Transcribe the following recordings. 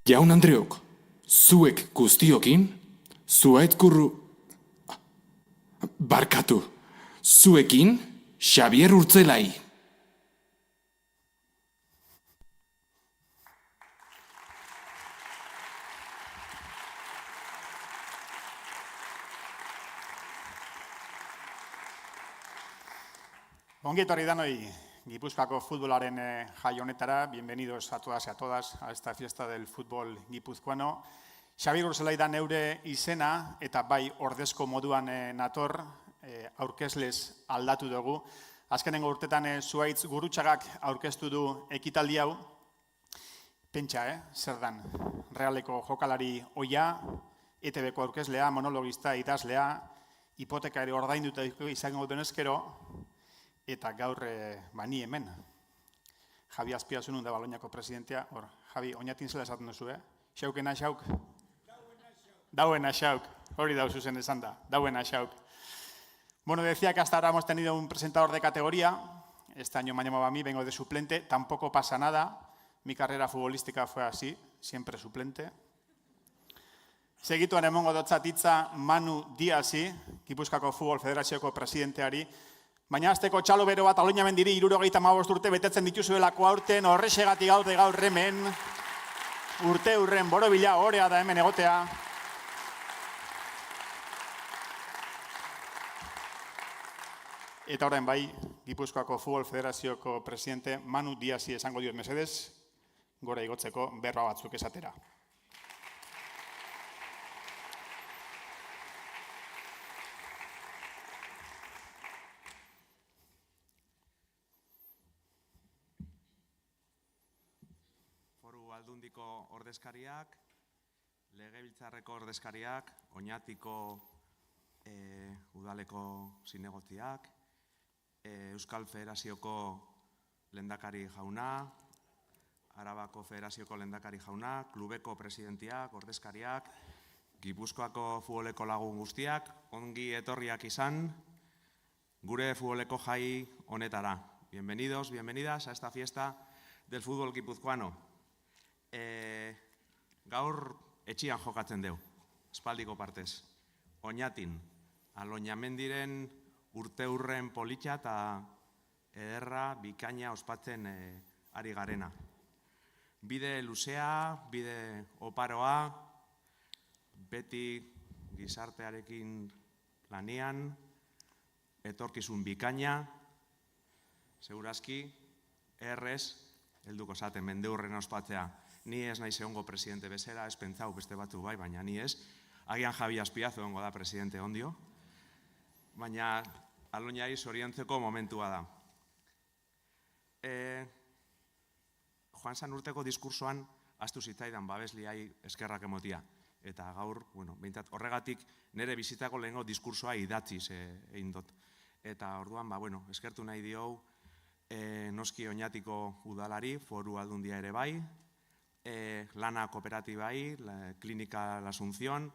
Jaun Andreok, zuek guztiokin, zuaitkurru... Barkatu, zuekin, Xabier Urtzelai. Ongi etorri danoi Gipuzkoako futbolaren jai honetara. Bienvenidos a todas y a todas a esta fiesta del fútbol guipuzcoano. Xabier Urtzelai da neure izena eta bai ordezko moduan nator, aurkezlez aldatu dugu. Azkenengo urtetan Zuaitz Gurrutxagak aurkeztu du ekitaldi hau. Pentsa, zer dan, Realeko jokalari ohia, ETBko aurkezlea, monologista, idazlea, hipoteka ere ordainduta izango denezkero, eta gaur ni hemen. Javi Azpiazunun da Baloñako presidentea. Javi, oinatin zela esaten duzu, Xaukena xauk? Dauena xauk. Hori da zuzen esan da. Dauena xauk. Bueno, decía que hasta ahora hemos tenido un presentador de categoría. Este año me llamaba a mí, vengo de suplente. Tampoco pasa nada. Mi carrera futbolística fue así, siempre suplente. Segituan emongo dotzatitza Manu Diazi, Gipuzkoako Futbol Federazioko presidenteari. Baina azteko txalo bero bat Aloña Mendiri 75 urte betetzen dituzuelako aurten, horrexegatik gaude gaur hemen, urte urren borobila orea da hemen egotea. Eta orain bai, Gipuzkoako Futbol Federazioko presidente Manu Diazi esango diot mesedez, gora igotzeko berba batzuk esatera. Aldundiko ordezkariak, Legebiltzarreko ordezkariak, Oñatiko udaleko zinegotiak, Euskal Federazioko lehendakari jauna, Arabako Federazioko lehendakari jauna, klubeko presidentiak, ordezkariak, Gipuzkoako futboleko lagun guztiak, ongi etorriak izan, gure futboleko jai honetara. Bienvenidos, bienvenidas a esta fiesta del fútbol guipuzcoano. Gaur etxian jokatzen deu, espaldiko partez. Oñatin, Aloña Mendiren urte urren politxa eta ederra bikaina ospatzen ari garena. Bide luzea, bide oparoa, beti gizartearekin lanean, etorkizun bikaina, segurazki, errez, helduko zaten mendeurren ospatzea. Ni ez naiz egongo presidente bezala, ez pentsau beste batzu bai, baina ni ez. Agian Javi Azpiazu egongo da presidente ondio. Baina Aloñari zoriontzeko momentua da. Joan Sanurteko diskursoan astu zitzaidan babesliai eskerrak emotia. Eta gaur, behintzat horregatik nire bizitako lehengo diskursoa idatziz egin dut. Eta orduan, eskertu nahi diou noski Oñatiko udalari, foru aldundia ere bai, lana kooperatibai, klinika La Asunción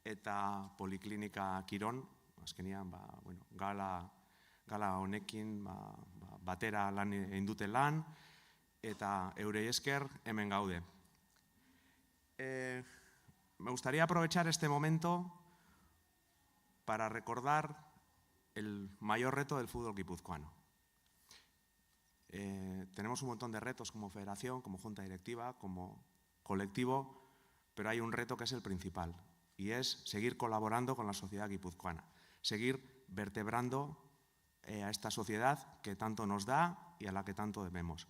eta poliklinika Kiron, azkenian gala honekin batera lan egin dute lan eta eurei esker hemen gaude. Me gustaría aprovechar este momento para recordar el mayor reto del fútbol guipuzcoano. Tenemos un montón de retos como federación, como junta directiva, como colectivo, pero hay un reto que es el principal y es seguir colaborando con la sociedad guipuzcoana, seguir vertebrando a esta sociedad que tanto nos da y a la que tanto debemos.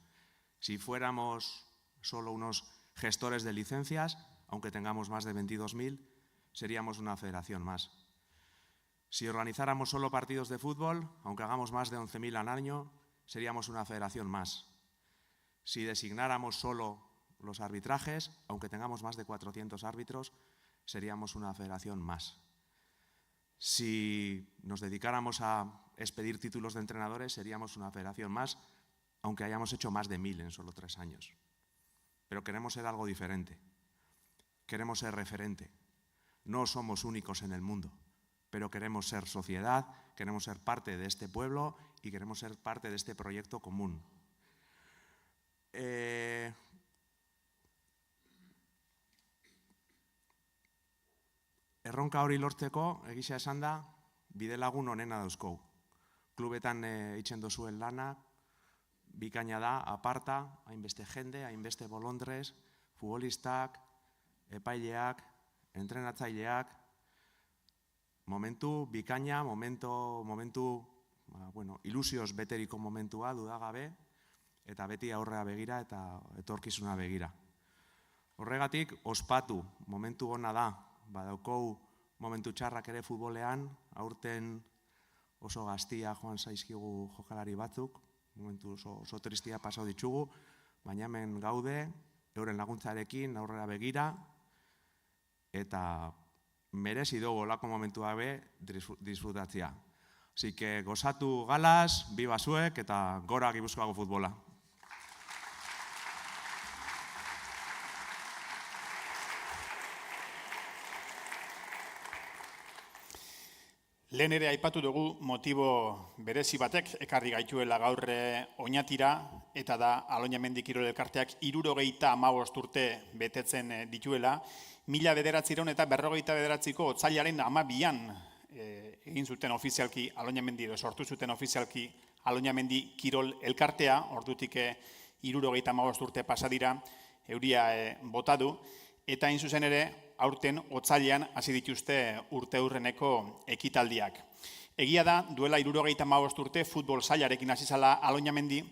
Si fuéramos solo unos gestores de licencias, aunque tengamos más de 22.000, seríamos una federación más. Si organizáramos solo partidos de fútbol, aunque hagamos más de 11.000 al año, seríamos una federación más. Si designáramos solo los arbitrajes, aunque tengamos más de 400 árbitros, seríamos una federación más. Si nos dedicáramos a expedir títulos de entrenadores, seríamos una federación más, aunque hayamos hecho más de 1.000 en solo 3 años. Pero queremos ser algo diferente. Queremos ser referente. No somos únicos en el mundo, pero queremos ser sociedad, queremos ser parte de este pueblo y queremos ser parte de este proyecto común. erronka hori lortzeko, egisa esan da, bidelagun onena dauzkou. Klubetan eitzen dozuen lanak, bikaina da, aparta, hainbeste jende, hainbeste bolondrez, futbolistak, epaileak, entrenatzaileak, momentu bikaina, ilusioz beteriko momentua dudagabe, eta beti aurrea begira eta etorkizuna begira. Horregatik, ospatu, momentu ona da, badaukou momentu txarrak ere futbolean, aurten oso gaztia joan zaizkigu jokalari batzuk, momentu oso tristia pasau ditugu, baina hemen gaude, euren laguntzarekin aurrera begira, eta merezi dugu olako momentua be disfrutatzea. Así que gozatu galaz, biba zuek eta gora Gipuzkoako futbola. Lehen ere aipatu dugu motibo berezi batek ekarri gaituela gaur Oñatira, eta da Aloñamendi Kirol Elkarteak 75 urte betetzen dituela. 1949ko otsailaren 12an egin zuten ofizialki Aloñamendi edo sortu zuten ofizialki Aloñamendi Kirol Elkartea, ordutik 75 urte pasa dira, euria bota du, eta hain zuzen ere aurten otsailean hasi dituzte urteurreneko ekitaldiak. Egia da, duela 75 urte futbol sailarekin hasi zala Aloñamendi,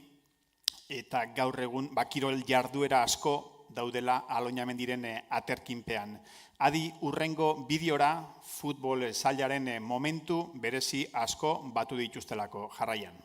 eta gaur egun kirol jarduera asko daudela Aloñamendiren aterkinpean. Adi urrengo bideora futbol sailaren momentu berezi asko batu dituztelako jarraian.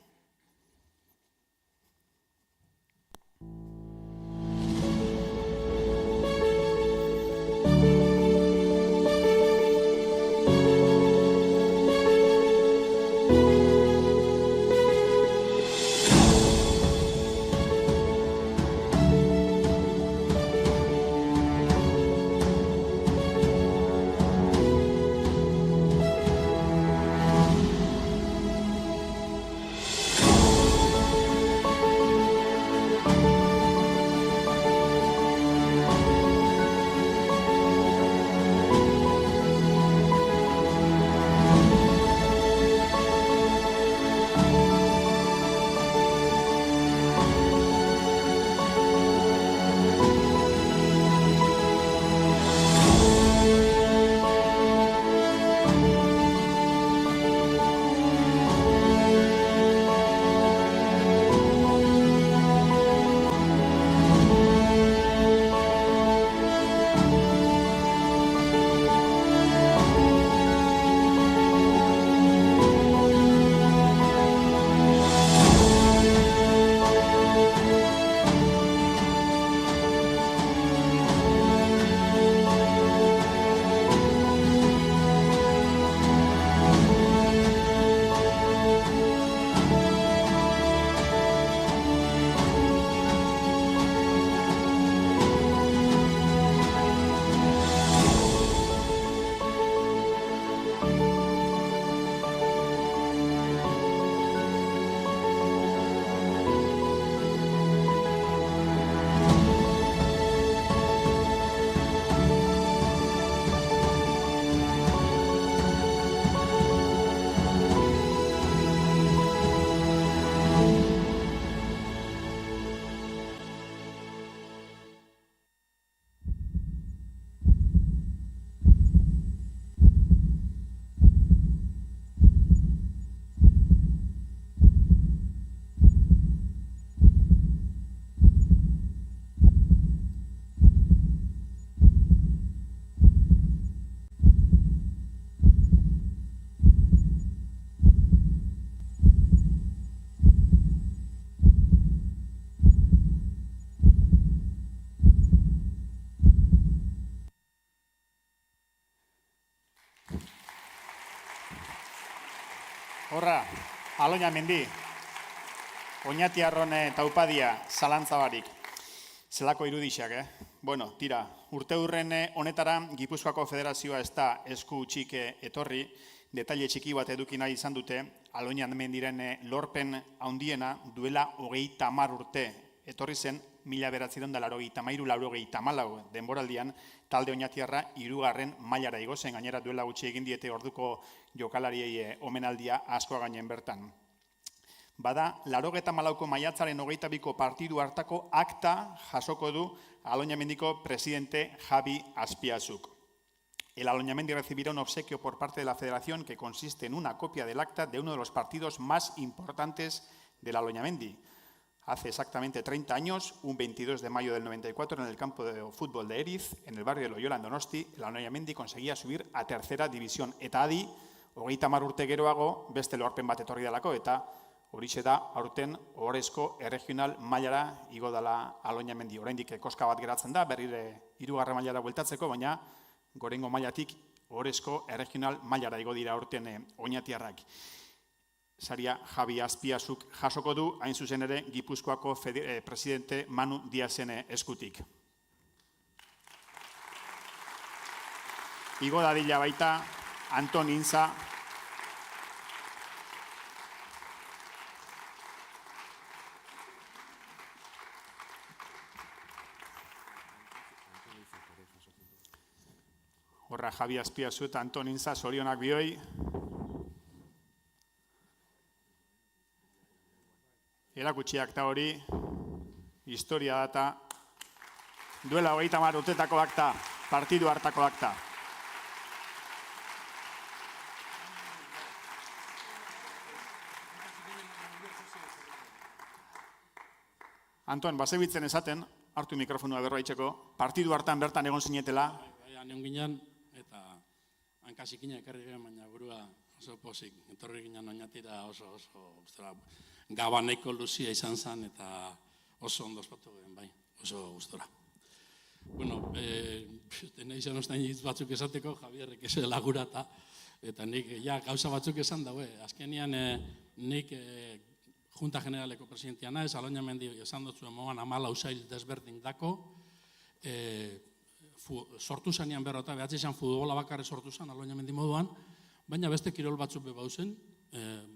Horra, Aloñamendi, Oñatiarron taupadia, zalantzabarik. Zelako irudixak, Bueno, tira, urteurren honetara Gipuzkoako Federazioa ez da esku utxik etorri, detaile txiki bat eduki nahi izan dute, Aloñamendiren lorpen handiena duela 30 urte etorri zen 1983-1984 denboraldian talde oñatiarra 3. mailara igo zen, gainera duela gutxi egin diete orduko jokalariei omenaldia askoa gainen bertan. Bada, 84ko maiatzaren 22ko partidu hartako akta jasoko du Aloñamendiko presidente Javi Azpiazuk. El Aloñamendi recibirá un obsequio por parte de la Federación que consiste en una copia del acta de uno de los partidos más importantes del Aloñamendi. Hace exactamente 30 años, un 22 de mayo del 94, en el campo de fútbol de Eriz, en el barrio de Loyola, en Donosti, el Aloñamendi conseguía subir a tercera división. Eta adi, 30 urte geroago, beste lorpen bat etorri dalako, eta horixe da, aurten ohorezko erregional mailara igo dela Aloñamendi. Oraindik koska bat geratzen da, berrire 3. mailara bueltatzeko, baina gorengo mailatik ohorezko erregional mailara igo dira aurten oñatiarrak. Saria Javi Azpiazuk jasoko du, hain zuzen ere, Gipuzkoako presidente Manu Diazen eskutik. Igo dadila baita Anton Intza, horra Javi Azpiazu eta Anton Intza zorionak bioi. Erakutsi akta hori, historia data, duela 30 urtetako akta, partidu hartako akta. Anton, bazebitzen esaten, hartu mikrofonua berroaitzeko, partidu hartan bertan egon zinetela. Neon ginen, eta hankazikina ekarri gehen, baina burua oso pozik. Etorri ginen oinatira oso gabaneko luzia izan zen, eta oso ondo ospatu gehen, bai, oso gustora. Bueno, nahi izan ostain hitz batzuk esateko, Javierrek ez lagurata, eta nik gauza batzuk esan daue. Azkenian nik Junta Generaleko presidentia naiz, Aloñamendi esan dut zuen moan 14 usail desberdin dako, sortu zanean berrota, behatzi izan futbola bakarre sortu zan Aloñamendi moduan, baina beste kirol batzuk bebauzen,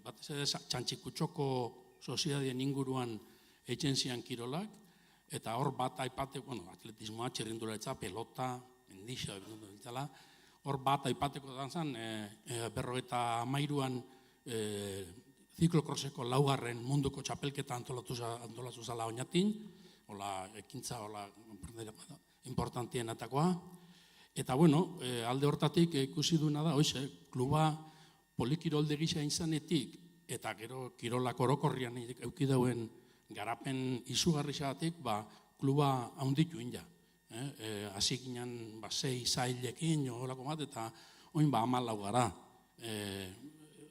batez ere Txantxikutxoko soziadien inguruan eitzen zian kirolak, eta hor bat aipateko, atletismoa, txirrindularitza, pelota, mendixa, hor bat aipateko da zen, 53an ziklokroseko 4. munduko txapelketa antolatu zala oinatin, hola ekintza, hola importantienetakoa. Eta bueno, alde hortatik ikusi duena da, kluba polikirolde gisa izanetik, eta gero kirolak orokorrian eukidauen garapen izugarrixatik, kluba haunditu inja. Hasi ginen 6 zailekin, horako bat, eta oin 14 gara.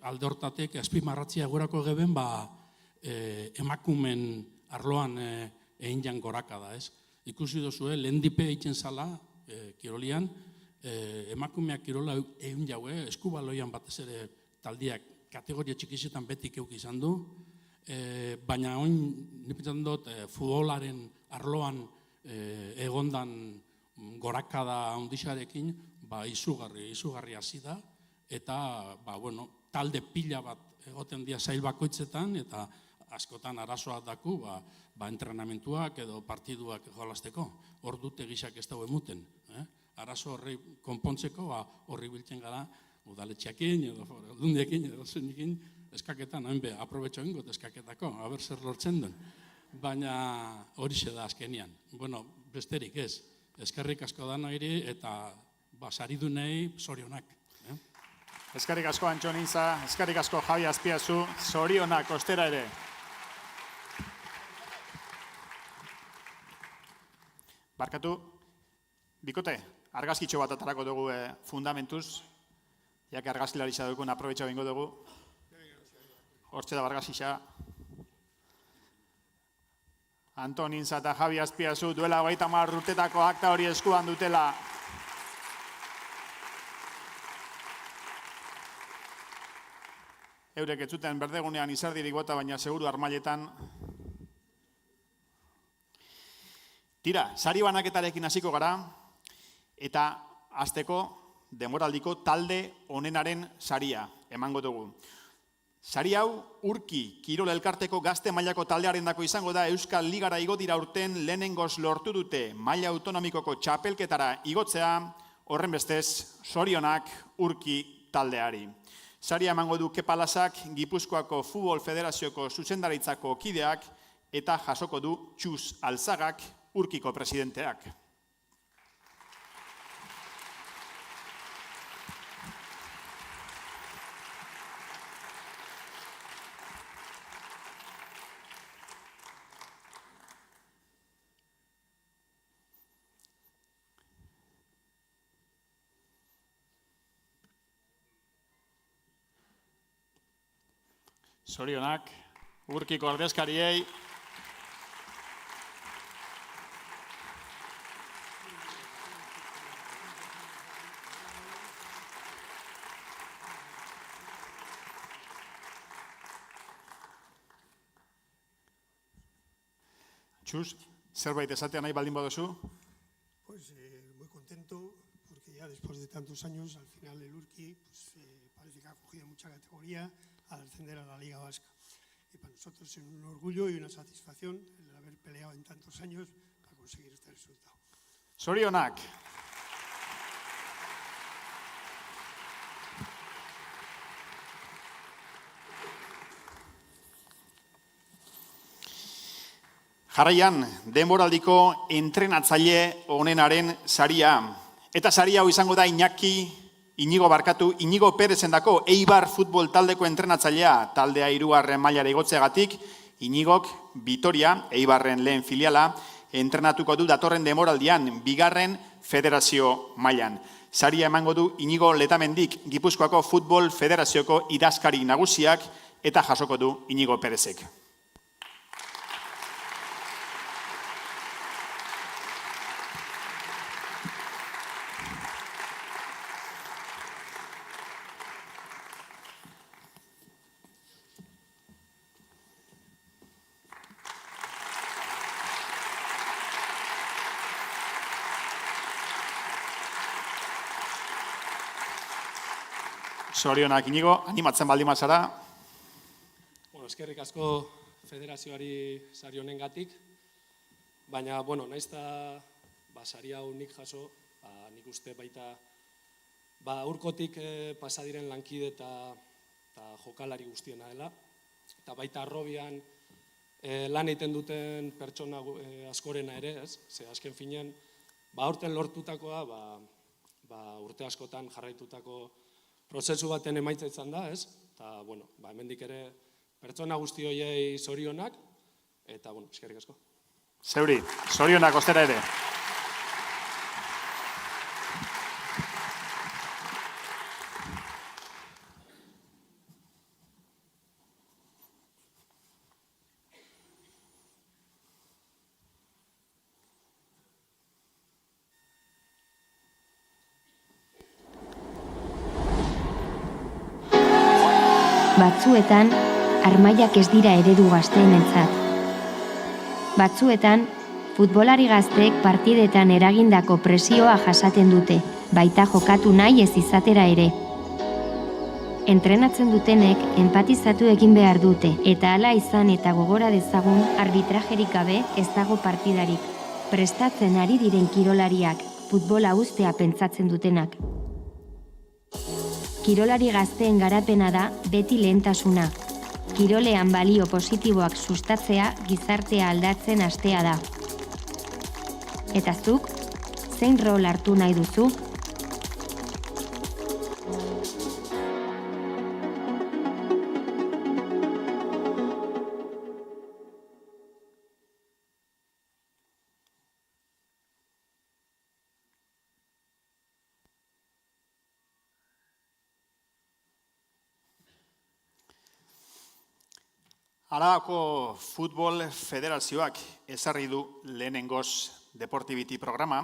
Alde hortatik, azpimarratzia gurako geben, emakumen arloan egin jan goraka da, ez? Ikusi dozue, lehendipe egiten zala, kirolian, emakumeak kirola egin jaue, eskubaloian batez ere taldiak kategoria txikizetan betik euk izan du, baina oin, nipitzen dut, futbolaren arloan egondan gorakada ondixarekin, izugarri hasi da, eta, talde pila bat egoten dira zail bakoitzetan, eta askotan arazoak daku, entrenamentuak edo partiduak jolasteko. Hor dute gizak ez dago emuten. Arazo horri konpontzeko, horri biltzen gara, udaletxeakin, edo aldundiekin, edo zenikin, eskaketan, aprobetxo ingot eskaketako, haber zer lortzen duen. Baina hori da azkenian. Besterik ez, eskerrik asko da noiri, eta saridunei zorionak. Eskerrik asko Anton Intza, eskerrik asko Javi Azpiazu, zorionak ostera ere. Barkatu, bikote, argazkitxo bat atarako dugu fundamentuz, jak argazkilaritza dukun aprobetxo bingo dugu. Hortxe da argazkixa. Anton Intza eta Javi Azpiazu duela 30 urtetako akta hori eskuan dutela. Eurek ez zuten berdegunean izardirik bota, baina seguru armailetan. Tira, sari banaketarekin hasiko gara, eta hasteko demoraldiko talde onenaren saria emango dugu. Sari hau Urki Kirol Elkarteko gazte mailako taldearendako izango da. Euskal Ligara igo dira urten lehenengoz lortu dute maila autonomikoko txapelketara igotzea, horren bestez zorionak Urki taldeari. Saria emango du Kepa Lasak, Gipuzkoako Futbol Federazioko zuzendaritzako kideak, eta jasoko du Txus Alzagak, Urkiko presidenteak. Zorionak, Urkiko ordezkariei. Txus, zerbait esatea nahi baldin baduzu? Pues muy contento, porque ya después de tantos años, al final el Urki parece que ha cogido mucha categoría al ascender a la Liga Vasca. Y para nosotros es un orgullo y una satisfacción el haber peleado en tantos años para conseguir este resultado. Zorionak. Jarraian, denboraldiko entrenatzaile onenaren saria. Eta saria hau izango da Inigo Perezendako Eibar futbol taldeko entrenatzailea, taldea 3. mailara igotzeagatik. Inigok Vitoria, Eibarren lehen filiala, entrenatuko du datorren denboraldian 2. federazio mailan. Saria emango du Inigo Letamendik, Gipuzkoako Futbol Federazioko idazkari nagusiak, eta jasoko du Inigo Perezek. Zorionak, Inigo, animatzen baldin bazara. Eskerrik asko federazioari sari honengatik, baina, naiz eta sari hau nik jaso, nik uste baita urkotik pasadiren lankide eta jokalari guztiena dela, eta baita arrobian lan egiten duten pertsona askorena ere, ez? Ze azken finean, aurten lortutakoa, urte askotan jarraitutako prozesu baten emaitza izan da, ez? Eta, hemendik ere pertsona guzti horiei zorionak, eta, eskerrik asko. Zeuri, zorionak ostera ere. Batzuetan, armailak ez dira eredu gazteenentzat. Batzuetan, futbolari gazteek partidetan eragindako presioa jasaten dute, baita jokatu nahi ez izatera ere. Entrenatzen dutenek enpatizatu egin behar dute, eta hala izan eta gogora dezagun arbitrajerik gabe ez dago partidarik. Prestatzen ari diren kirolariak, futbola uztea pentsatzen dutenak. Kirolari gazteen garapena da beti lehentasuna. Kirolean balio positiboak sustatzea gizartea aldatzen hastea da. Eta zuk, zein rol hartu nahi duzu? Arabako Futbol Federazioak ezarri du lehenengoz Deportibity programa,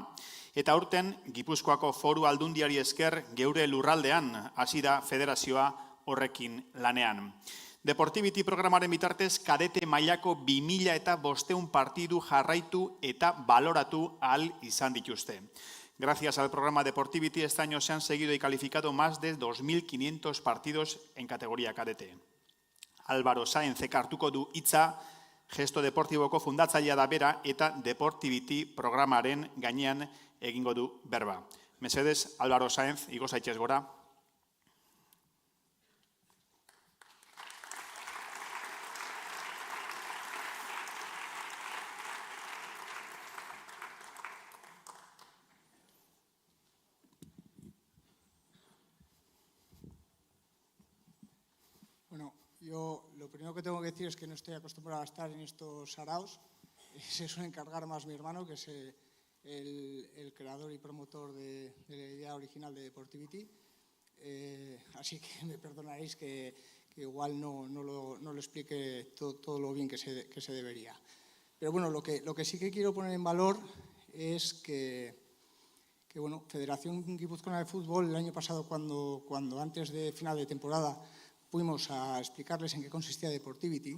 eta aurten Gipuzkoako Foru Aldundiari esker geure lurraldean hasi da federazioa horrekin lanean. Deportibity programaren bitartez kadete mailako 2500 partidu jarraitu eta baloratu ahal izan dituzte. Gracias al programa Deportibity, este año se han seguido y calificado más de 2.500 partidos en categoría cadete. Álvaro Saenzek hartuko du hitza, Gesto Deportiboko fundatzailea da bera eta Deportibity programaren gainean egingo du berba. Mesedez, Álvaro Saenz, igo zaitez gora. Bueno, yo lo primero que tengo que decir es que no estoy acostumbrado a estar en estos saraos. Se suele encargar más mi hermano, que es el creador y promotor de la idea original de Deportivity. Así que me perdonaréis que igual no lo explique todo lo bien que se debería. Pero bueno, lo que sí que quiero poner en valor es que bueno, Federación Guipuzcoana de Fútbol, el año pasado, cuando antes de final de temporada fuimos a explicarles en qué consistía Deportivity,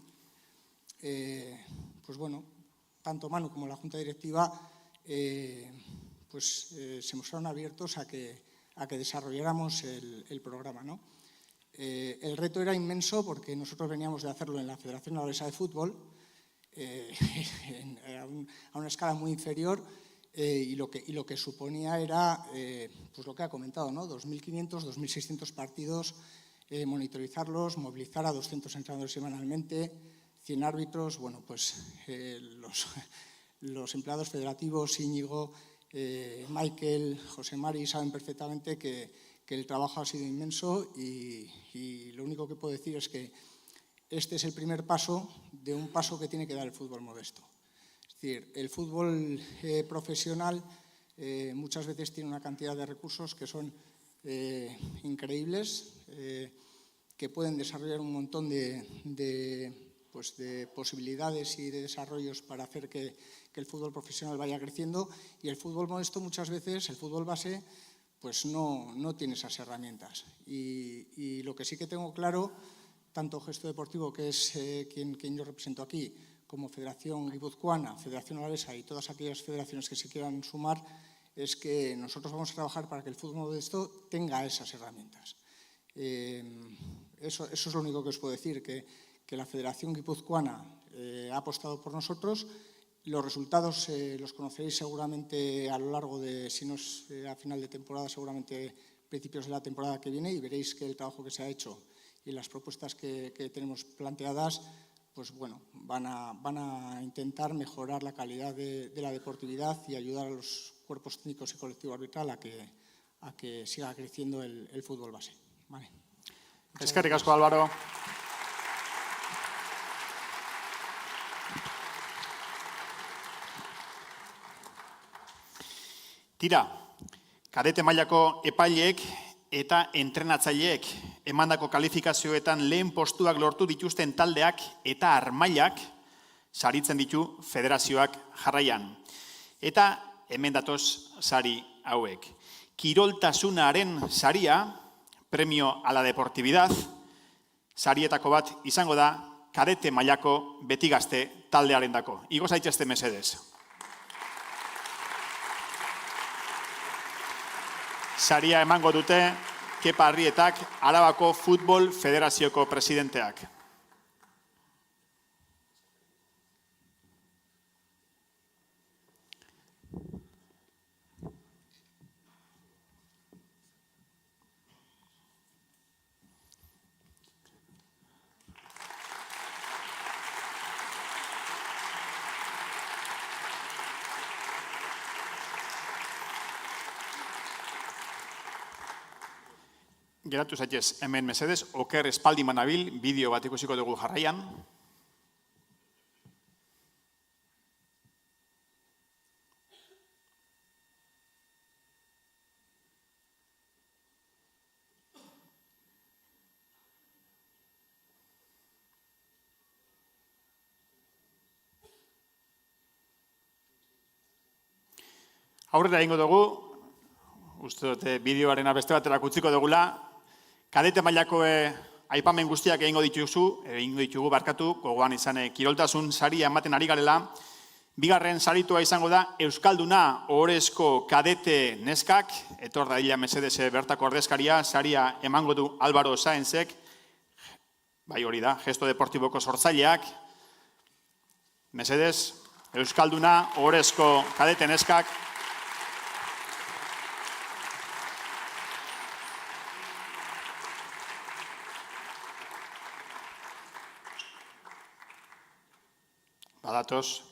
pues bueno, tanto Manu como la Junta Directiva se mostraron abiertos a que desarrolláramos el programa, ¿no? El reto era inmenso porque nosotros veníamos de hacerlo en la Federación Alavesa de Fútbol a una escala muy inferior y lo que suponía era pues lo que ha comentado, ¿no? 2.500, 2.600 partidos, monitorizarlos, movilizar a 200 entrenadores semanalmente, 100 árbitros, bueno, pues los empleados federativos, Íñigo, Michael, José Mari, saben perfectamente que el trabajo ha sido inmenso y lo único que puedo decir es que este es el primer paso de un paso que tiene que dar el fútbol modesto. Es decir, el fútbol profesional muchas veces tiene una cantidad de recursos que son increíbles, que pueden desarrollar un montón de posibilidades y de desarrollos para hacer que el fútbol profesional vaya creciendo, y el fútbol modesto muchas veces, el fútbol base, pues no tiene esas herramientas. Y lo que sí que tengo claro, tanto Gesto Deportivo, que es quien yo represento aquí, como Federación Guipuzcoana, Federación Alavesa y todas aquellas federaciones que se quieran sumar, es que nosotros vamos a trabajar para que el fútbol modesto tenga esas herramientas. Eso es lo único que os puedo decir, que la Federación Guipuzcoana ha apostado por nosotros. Los resultados los conoceréis seguramente a lo largo de, si no es a final de temporada, seguramente principios de la temporada que viene, y veréis que el trabajo que se ha hecho y las propuestas que tenemos planteadas, pues bueno, van a intentar mejorar la calidad de la deportividad y ayudar a los cuerpos técnicos y colectivo arbitral a que siga creciendo el fútbol base. Vale. Eskerrik asko, Álvaro. Tira, kadete mailako epaileek eta entrenatzaileek emandako kalifikazioetan lehen postuak lortu dituzten taldeak eta armailak saritzen ditu federazioak jarraian. Eta hemen datoz sari hauek. Kiroltasunaren saria, premio a la deportividad, sarietako bat izango da kadete mailako beti gazte taldearendako. Igo zaitezte mesedez. Saria emango dute Kepa Arrietak, Arabako Futbol Federazioko presidenteak. Geratu zaitez hemen mesedez, oker espaldi manabil, bideo bat ikusiko dugu jarraian. Aurrera egingo dugu, uste dute bideoaren beste baterak utziko dugula, kadete mailako aipamen guztiak egingo ditugu barkatu, gogoan izan kiroltasun saria ematen ari garela. Bigarren saritua izango da Euskalduna ohorezko kadete neskak, etor da hila mesedez bertako ordezkaria, saria emango du Álvaro Saenzek, Bai, hori da, Gesto Deportiboko sortzaileak, mesedez, Euskalduna, ohorezko kadete neskak. Badatoz.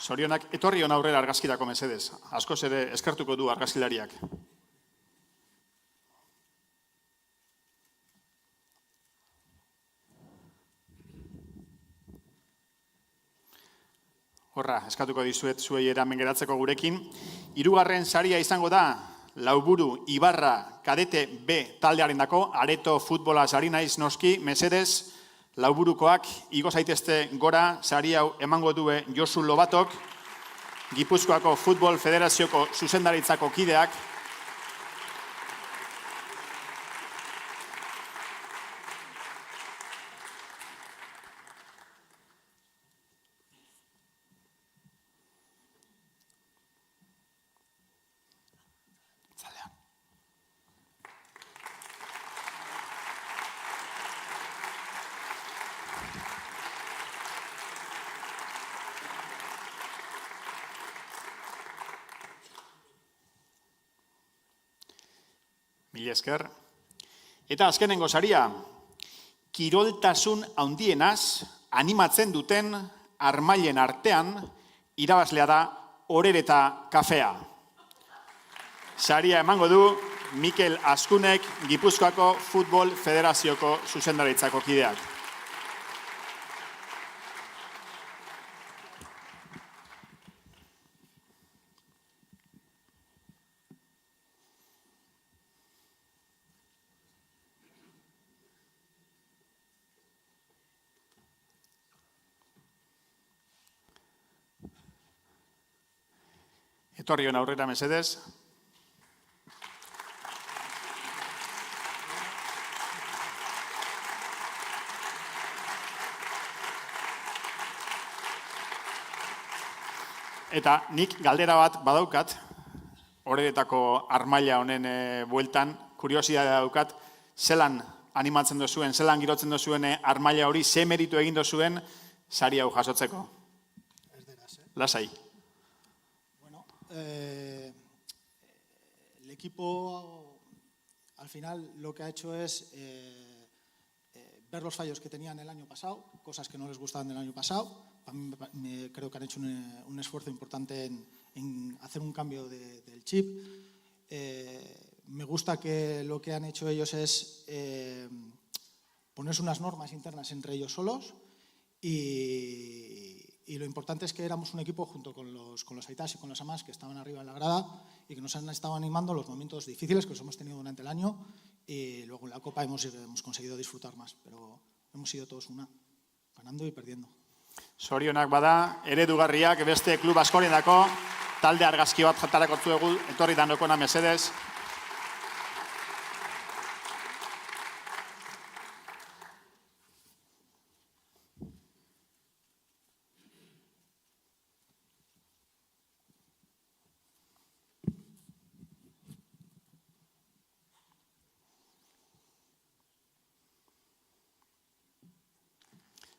Zorionak, etorri hon aurrera argazkirako mesedez. Askoz ere eskertuko du argazkilariak. Horra, eskatuko dizuet zuei eramen geratzeko gurekin. Hirugarren saria izango da, Lauburu Ibarra kadete B taldearendako, areto futbola sari naiz noski, mesedez, Lauburukoak igo zaitezte gora, sari hau emango due Josu Lobatok, Gipuzkoako Futbol Federazioko zuzendaritzako kideak. Mila esker. Eta azkenengo saria, kiroltasun handienaz animatzen duten armailen artean irabazlea da Orereta Kafea. Saria emango du Mikel Azkunek, Gipuzkoako Futbol Federazioko zuzendaritzako kideak. Etorri hon aurrera mesedez. Eta nik galdera bat badaukat, Oreretako armaila honen bueltan, kuriosidadea daukat, zelan animatzen dozuen, zelan girotzen dozuen armaila hori, ze meritu egin dozuen sari hau jasotzeko. Lasai. El equipo al final lo que ha hecho es ver los fallos que tenían el año pasado, cosas que no les gustaban del año pasado. A mí creo que han hecho un esfuerzo importante en hacer un cambio del chip. Me gusta que lo que han hecho ellos es ponerse unas normas internas entre ellos solos y lo importante es que éramos un equipo junto con los Aitas y con los Amas que estaban arriba en la grada y que nos han estado animando los momentos difíciles que los hemos tenido durante el año y luego en la Copa hemos conseguido disfrutar más, pero hemos sido todos una, ganando y perdiendo. Zorionak bada, eredugarriak beste klub askorenako, talde argazki bat jatarako zuegu, etorri danokona mesedez.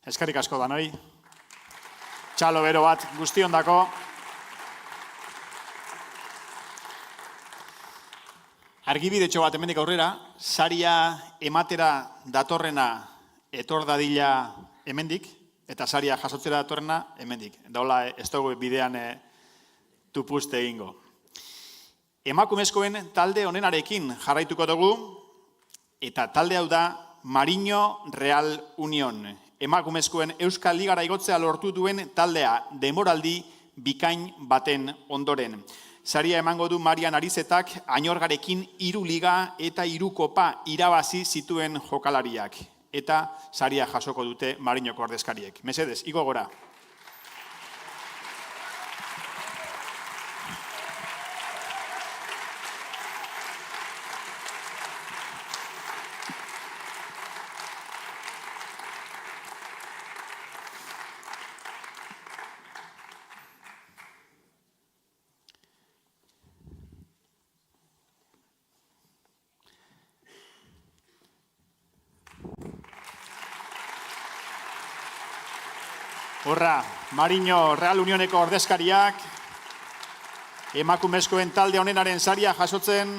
Eskerrik asko danoi. Txalo bero bat guztiondako. Argibidetxo bat hemendik aurrera, saria ematera datorrena etor dadila hemendik, eta saria jasotzera datorrena hemendik. Daola ez dugu bidean tupuste egingo. Emakumezkoen talde honenarekin jarraituko dugu, eta talde hau da Mariño Real Unión. Emakumezkoen Euskal Ligara igotzea lortu duen taldea denboraldi bikain baten ondoren. Saria emango du Marian Arizetak Añorgarekin 3 liga eta 3 kopa irabazi zituen jokalariak. Eta saria jasoko dute Mariñoko ordezkariek. Mesedez, igo gora. Horra, Mariño Real Unioneko ordezkariak, emakumezkoen talde honenaren saria jasotzen,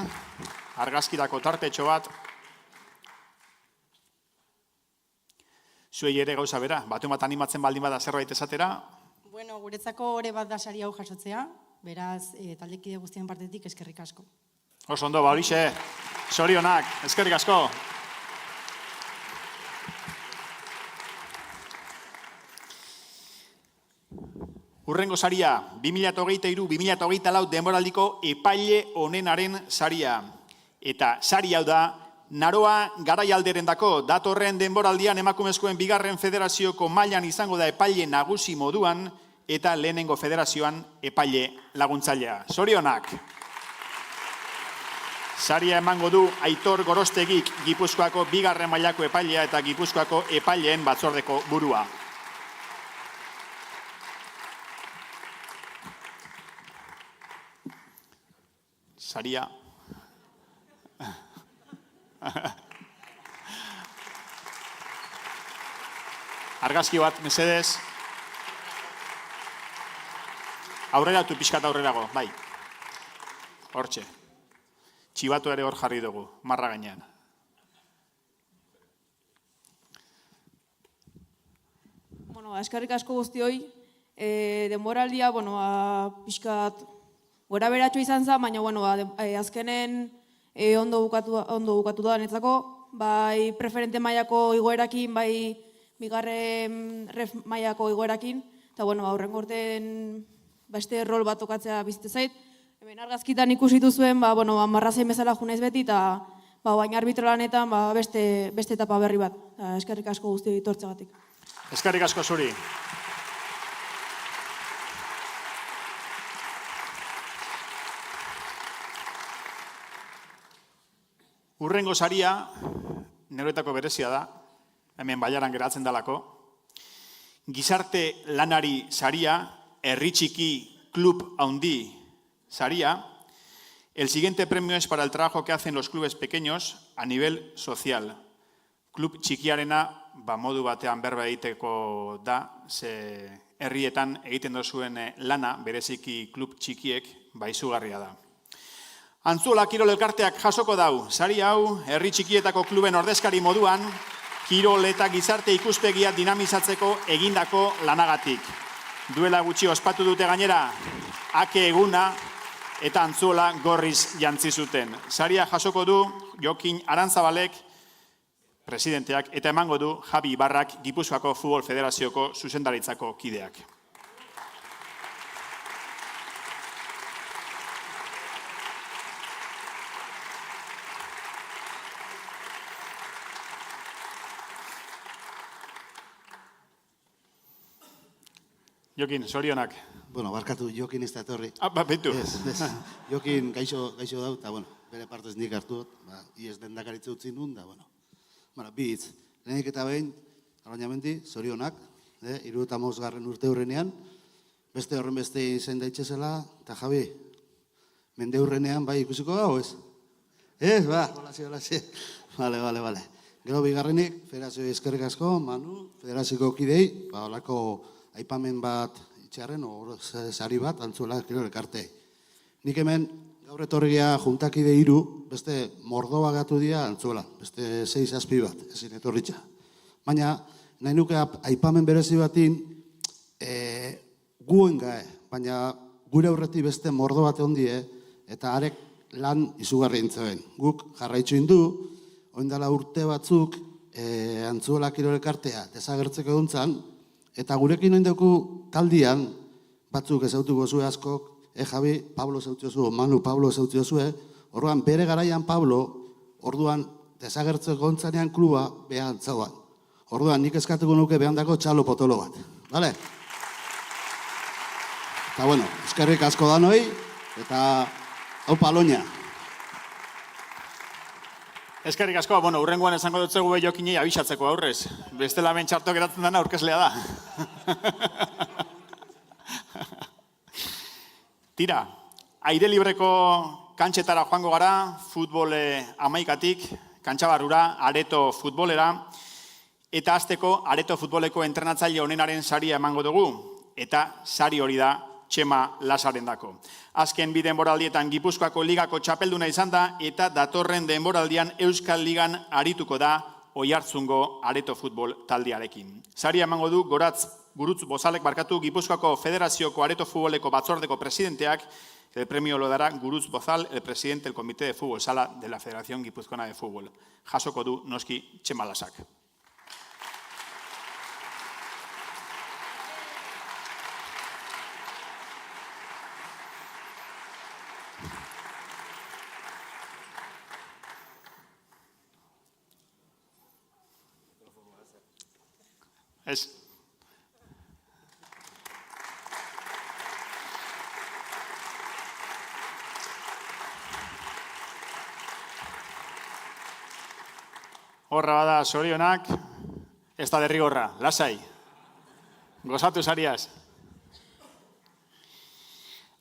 argazkirako tartetxo bat. Zuei ere gauza bera, batu bat animatzen baldin bada zerbait esatera. Bueno, guretzako ore bat da sari hau jasotzea, beraz, taldekide guztien partetik eskerrik asko. Oso ondo, horixe, zorionak, eskerrik asko. Hurrengo saria, 2023-2024 denboraldiko epaile honenaren saria. Eta sari hau da, Naroa garaialderendako datorren denboraldian emakumezkoen bigarren federazioko mailan izango da epaile nagusi moduan eta lehenengo federazioan epaile laguntzailea. Zorionak! Saria emango du Aitor Gorostegik Gipuzkoako bigarren mailako epailea eta Gipuzkoako epaileen batzordeko burua. Saria. Argazki bat, mesedez. Aurreratu pixkat aurrerago, bai. Hortxe. Txibatu ere hor jarri dugu, marra gainean. Bueno, eskerrik asko guztioi. Denboraldia, pixkat gora beratxo izan zen, baina azkenen ondo bukatu da netzako, bai preferente mailako igoerakin, bai bigarren ref mailako igoerakin, eta aurrengo urtean beste rol bat tokatzea bizite zait. Hemen argazkitan ikusitu zuen, marrazein bezala junaiz beti, eta baina arbitro lanetan beste etapa berri bat. Eskerrik asko guzti ditortzegatik. Eskerrik asko zuri. Hurrengo saria, neroetako berezia da, hemen baiaran geratzen dalako. Gizarte lanari saria, herri txiki klub haundi saria. El siguiente premio es para el trabajo que hacen los clubes pequeños a nivel social. Klub txikiarena, modu batean berba egiteko da, ze herrietan egiten dozuen lana, bereziki klub txikiek, izugarria da. Antzuola Kirol Elkarteak jasoko dau, sari hau, herri txikietako kluben ordezkari moduan, kirol eta gizarte ikuspegia dinamizatzeko egindako lanagatik. Duela gutxi ospatu dute gainera, ake eguna eta Antzuola gorriz jantzi zuten. Saria jasoko du Jokin Arantzabalek, presidenteak, eta emango du Javi Ibarrak, Gipuzkoako Futbol Federazioko zuzendaritzako kideak. Jokin, zorionak. Barkatu, Jokin ez da etorri. Betu. Jokin gaixo dau, eta bere partez nik hartu dut, ies dendakaritza utzi nun, da, bi hitz. Lehenik eta behin, Arrañamendi, zorionak, 75. urte hurrenean, beste horren beste izen daitzezela, eta Javi, mende hurrenean, ikusiko gau, ez? Ez, holase. Bale. Gero bigarrenik, federazio eskerrik asko, Manu, federazioko kidei, holako aipamen bat itxarren, sari bat, Antzuola Kirol Elkarte. Nik hemen, gaur etorria juntakide 3, beste mordoa gatu dira Antzuola, beste 6-7 bat, ezin etorritza. Baina, nahi nuke aipamen berezi batin, guen gae, baina gure aurretik beste mordo bat ondie, eta arek lan izugarri intzuen. Guk jarraitzu indu, oindala urte batzuk, Antzuola Kirol Elkartea desagertzeko duntzan, eta gurekin oindeku taldian, batzuk ezautuko zue askok, Javi, Pablo zautziozu, Manu, Pablo zautziozu, orduan bere garaian Pablo, orduan desagertzeko ontzanean kluba behan zauan. Orduan nik eskatuko nuke behan dako txalo potolo bat. Bale? Eta eskerrik asko danoi, eta hau paloña. Eskerrik asko, hurrengoan esango dut zegu Jokinei abisatzeko aurrez. Bestela ben txarto geratzen dena aurkezlea da. Tira, aire libreko kantxetara joango gara, futbol 11-tik, kantxabarrura, areto futbolera, Eta hasteko Areto futboleko entrenatzaile onenaren saria emango dugu, eta sari hori da Txema Lasarendako. Azken bi denboraldietan Gipuzkoako ligako txapelduna izan da, eta datorren denboraldian Euskal Ligan arituko da Oiartzungo Areto futbol taldearekin. Saria emango du Gurutz Bozalek Gipuzkoako Federazioko Areto futboleko batzordeko presidenteak. El premio lo dará Gurutz Bozal, el presidente del Comité de Fútbol Sala de la Federación Guipuzcoana de Fútbol. Jasoko du noski Txema Lasak. Ez. Horra bada, sorionak, ez da derrigorra, lasai. Gozatu sariaz.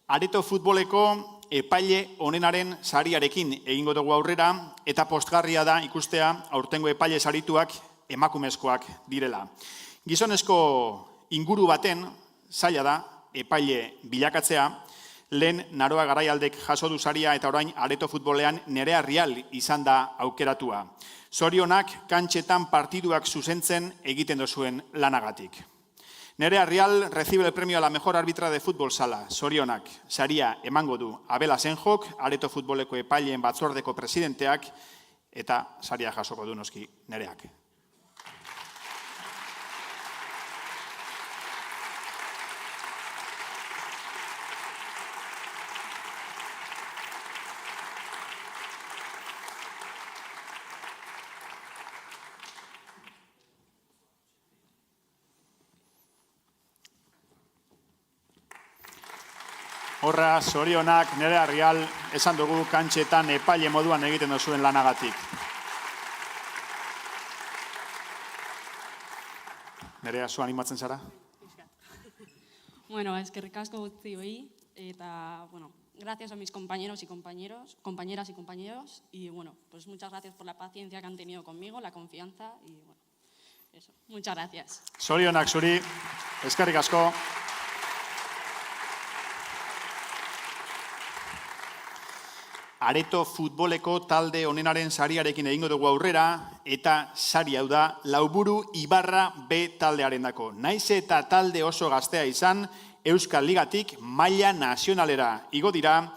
Areto futboleko epaile onenaren sariarekin egingo dugu aurrera, eta postgarria da ikustea aurtengo epaile sarituak emakumezkoak direla. Gizonezko inguru baten zaila da epaile bilakatzea, lehen Naroa Garaialdek jaso du saria eta orain Areto futbolean Nerea Rial izan da aukeratua. Zorionak kantxetan partiduak zuzentzen egiten dozuen lanagatik. Nerea Rial recibe el premio a la mejor arbitra de fútbol sala. Zorionak saria emango du Abel Asenjok, Areto futboleko epaileen batzordeko presidenteak, eta saria jasoko du noski Nereak. Horra, zorionak, Nerea Rial, esan dugu kantxetan epaile moduan egiten duzuen lanagatik. Nerea, zu animatzen zara? Bueno, eskerrik asko guztioi, eta, bueno, gracias a mis compañeras y compañeros, y, bueno, pues muchas gracias por la paciencia que han tenido conmigo, la confianza, y, bueno, eso, muchas gracias. Zorionak zuri, eskerrik asko. Areto futboleko talde onenaren sariarekin egingo dugu aurrera, eta sari hau da Lauburu Ibarra B taldearendako. Naiz eta talde oso gaztea izan, Euskal Ligatik maila nazionalera igo dira,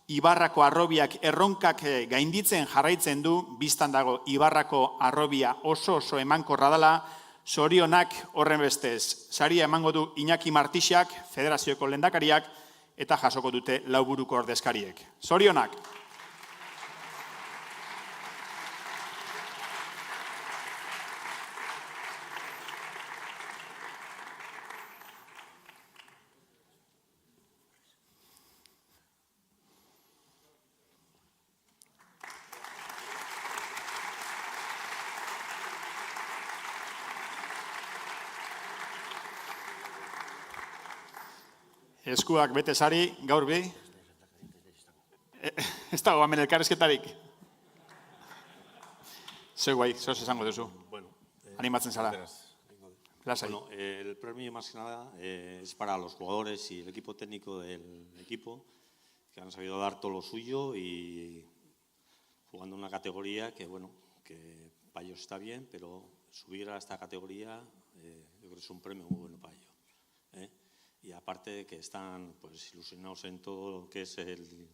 Ibarrako arrobiak erronkak gainditzen jarraitzen du, biztan dago Ibarrako arrobia oso emankorra dela, zorionak horren bestez. Saria emango du Iñaki Martixak, Federazioko lehendakariak, eta jasoko dute Lauburuko ordezkariek. Zorionak! Eskuak bete sari, gaur bi. Ez dago hemen elkarrezketarik. Zeu guai, zehoz esango duzu. Animatzen zara. Lasai. Bueno, el premio más que nada es para los jugadores y el equipo técnico del equipo, que han sabido dar todo lo suyo y jugando en una categoría que, bueno, que para ellos está bien, pero subir a esta categoría yo creo que es un premio muy bueno para ellos. Y aparte de que están pues, ilusionados en todo lo que es el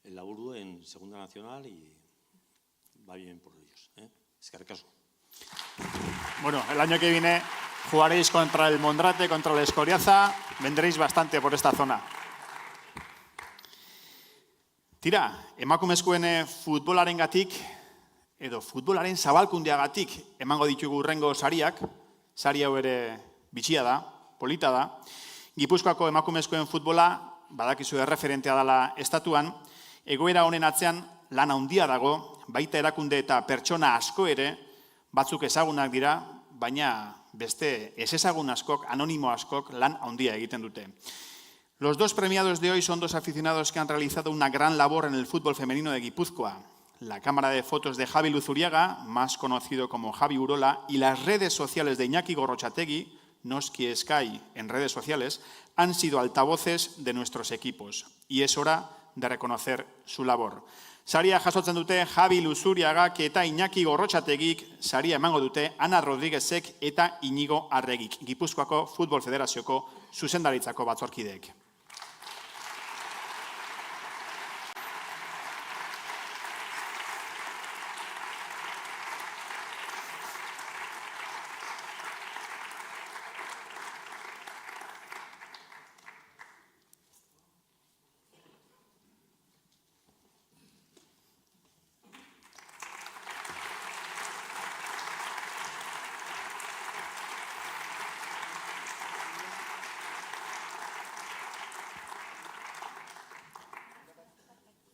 laburo en Segunda Nacional y va bien por ellos. Eskerrik asko. Bueno, el año que viene jugaréis contra el Mondrate, contra el Escoriaza, vendréis bastante por esta zona. Tira, emakumezkoen futbolarengatik edo futbolaren zabalkundeagatik emango ditugu hurrengo sariak, sari hau ere bitxia da, polita da. Gipuzkoako emakumezkoen futbola, badakizu erreferentea dela estatuan, egoera honen atzean lan handia dago, baita erakunde eta pertsona asko ere, batzuk ezagunak dira, baina beste ezezagun askok, anonimo askok lan handia egiten dute. Los dos premiados de hoy son dos aficionados que han realizado una gran labor en el fútbol femenino de Guipúzcoa. la cámara de fotos de Javi Luzuriaga, más conocido como Javi Urola, y las redes sociales de Iñaki Gorrotxategi, Noski Sky en redes sociales, han sido altavoces de nuestros equipos. Y es hora de reconocer su labor. Saria jasotzen dute Javi Luzuriagak eta Iñaki Gorrotxategik, saria emango dute Ana Rodriguezek eta Inigo Arregik, Gipuzkoako Futbol Federazioko zuzendaritzako batzorkideek.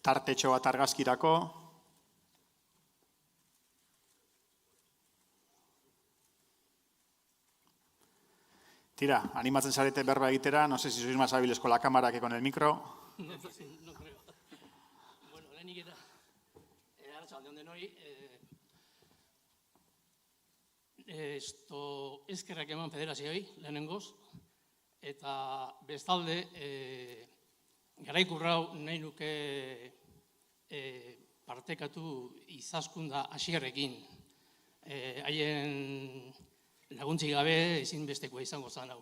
Tartetxo bat argazkirako. Tira, animatzen zarete berba egitera, no sé si sois más hábiles con la cámara que con el micro. No creo. Bueno, lehenik eta, arratsalde on denoi, eskerrak eman federazioi, lehenengoz, eta bestalde, garaikurrau nahi nuke partekatu izaskunda hasierrekin. Haien laguntzik gabe ezinbestekoa izango zen hau.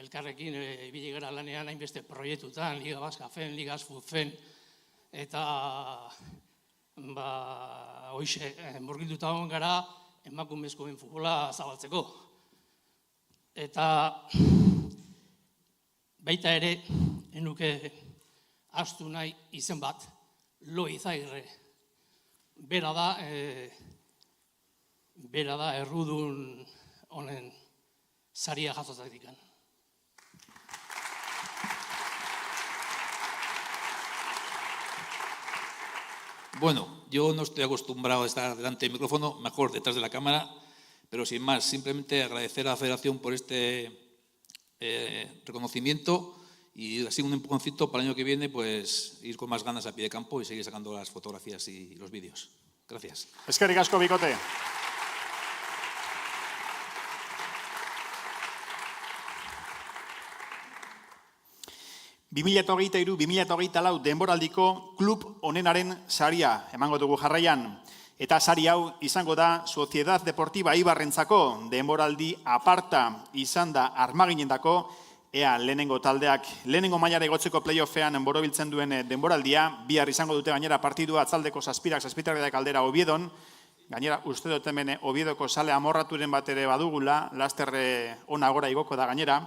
Elkarrekin ibili gara lanean hainbeste proiektutan, Liga Baska Fen, Liga Asfut Fen, eta hoxe, murgilduta hon gara emakumezkoen futbola zabaltzeko. Eta baita ere, enuke astu nahi izen bat, Lo Izairre. Bera da errudun honen saria jasotzatik. Bueno, yo no estoy acostumbrado a estar delante del micrófono, mejor detrás de la cámara, pero sin más, simplemente agradecer a la Federación por este reconocimiento y así un empujoncito para el año que viene, pues ir con más ganas a pie de campo y seguir sacando las fotografías y los vídeos. Gracias. Eskerrik asko, bikote. ...2023, 2024 denboraldiko klub onenaren saria emango dugu jarraian. Eta sari hau izango da Sociedad Deportiva Eibarrentzako denboraldi aparta izan da Armaginendako, ea lehenengo taldeak lehenengo mailara igotzeko playoffean borobiltzen duen denboraldia, bihar izango dute gainera partidua atzaldeko zazpitarriak aldera Oviedon, gainera uste dut hemen Oviedoko sale amorraturen bat ere badugula, lasterre ona gora igoko da gainera.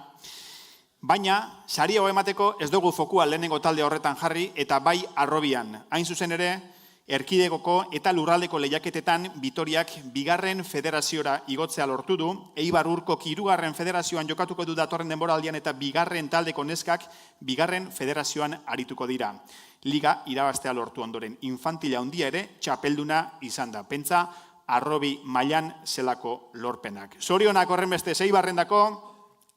Baina, sari hau emateko ez dugu fokua lehenengo talde horretan jarri eta bai Harrobian. Hain zuzen ere, Erkidegoko eta lurraldeko lehiaketetan Vitoriak bigarren federaziora igotzea lortu du, Eibar Urkok hirugarren federazioan jokatuko du datorren denboraldian eta bigarren taldeko neskak bigarren federazioan arituko dira. Liga irabaztea lortu ondoren infantila handia ere txapelduna izan da. Pentsa, Harrobi mailan zelako lorpenak. Zorionak horren beste Eibarrendako,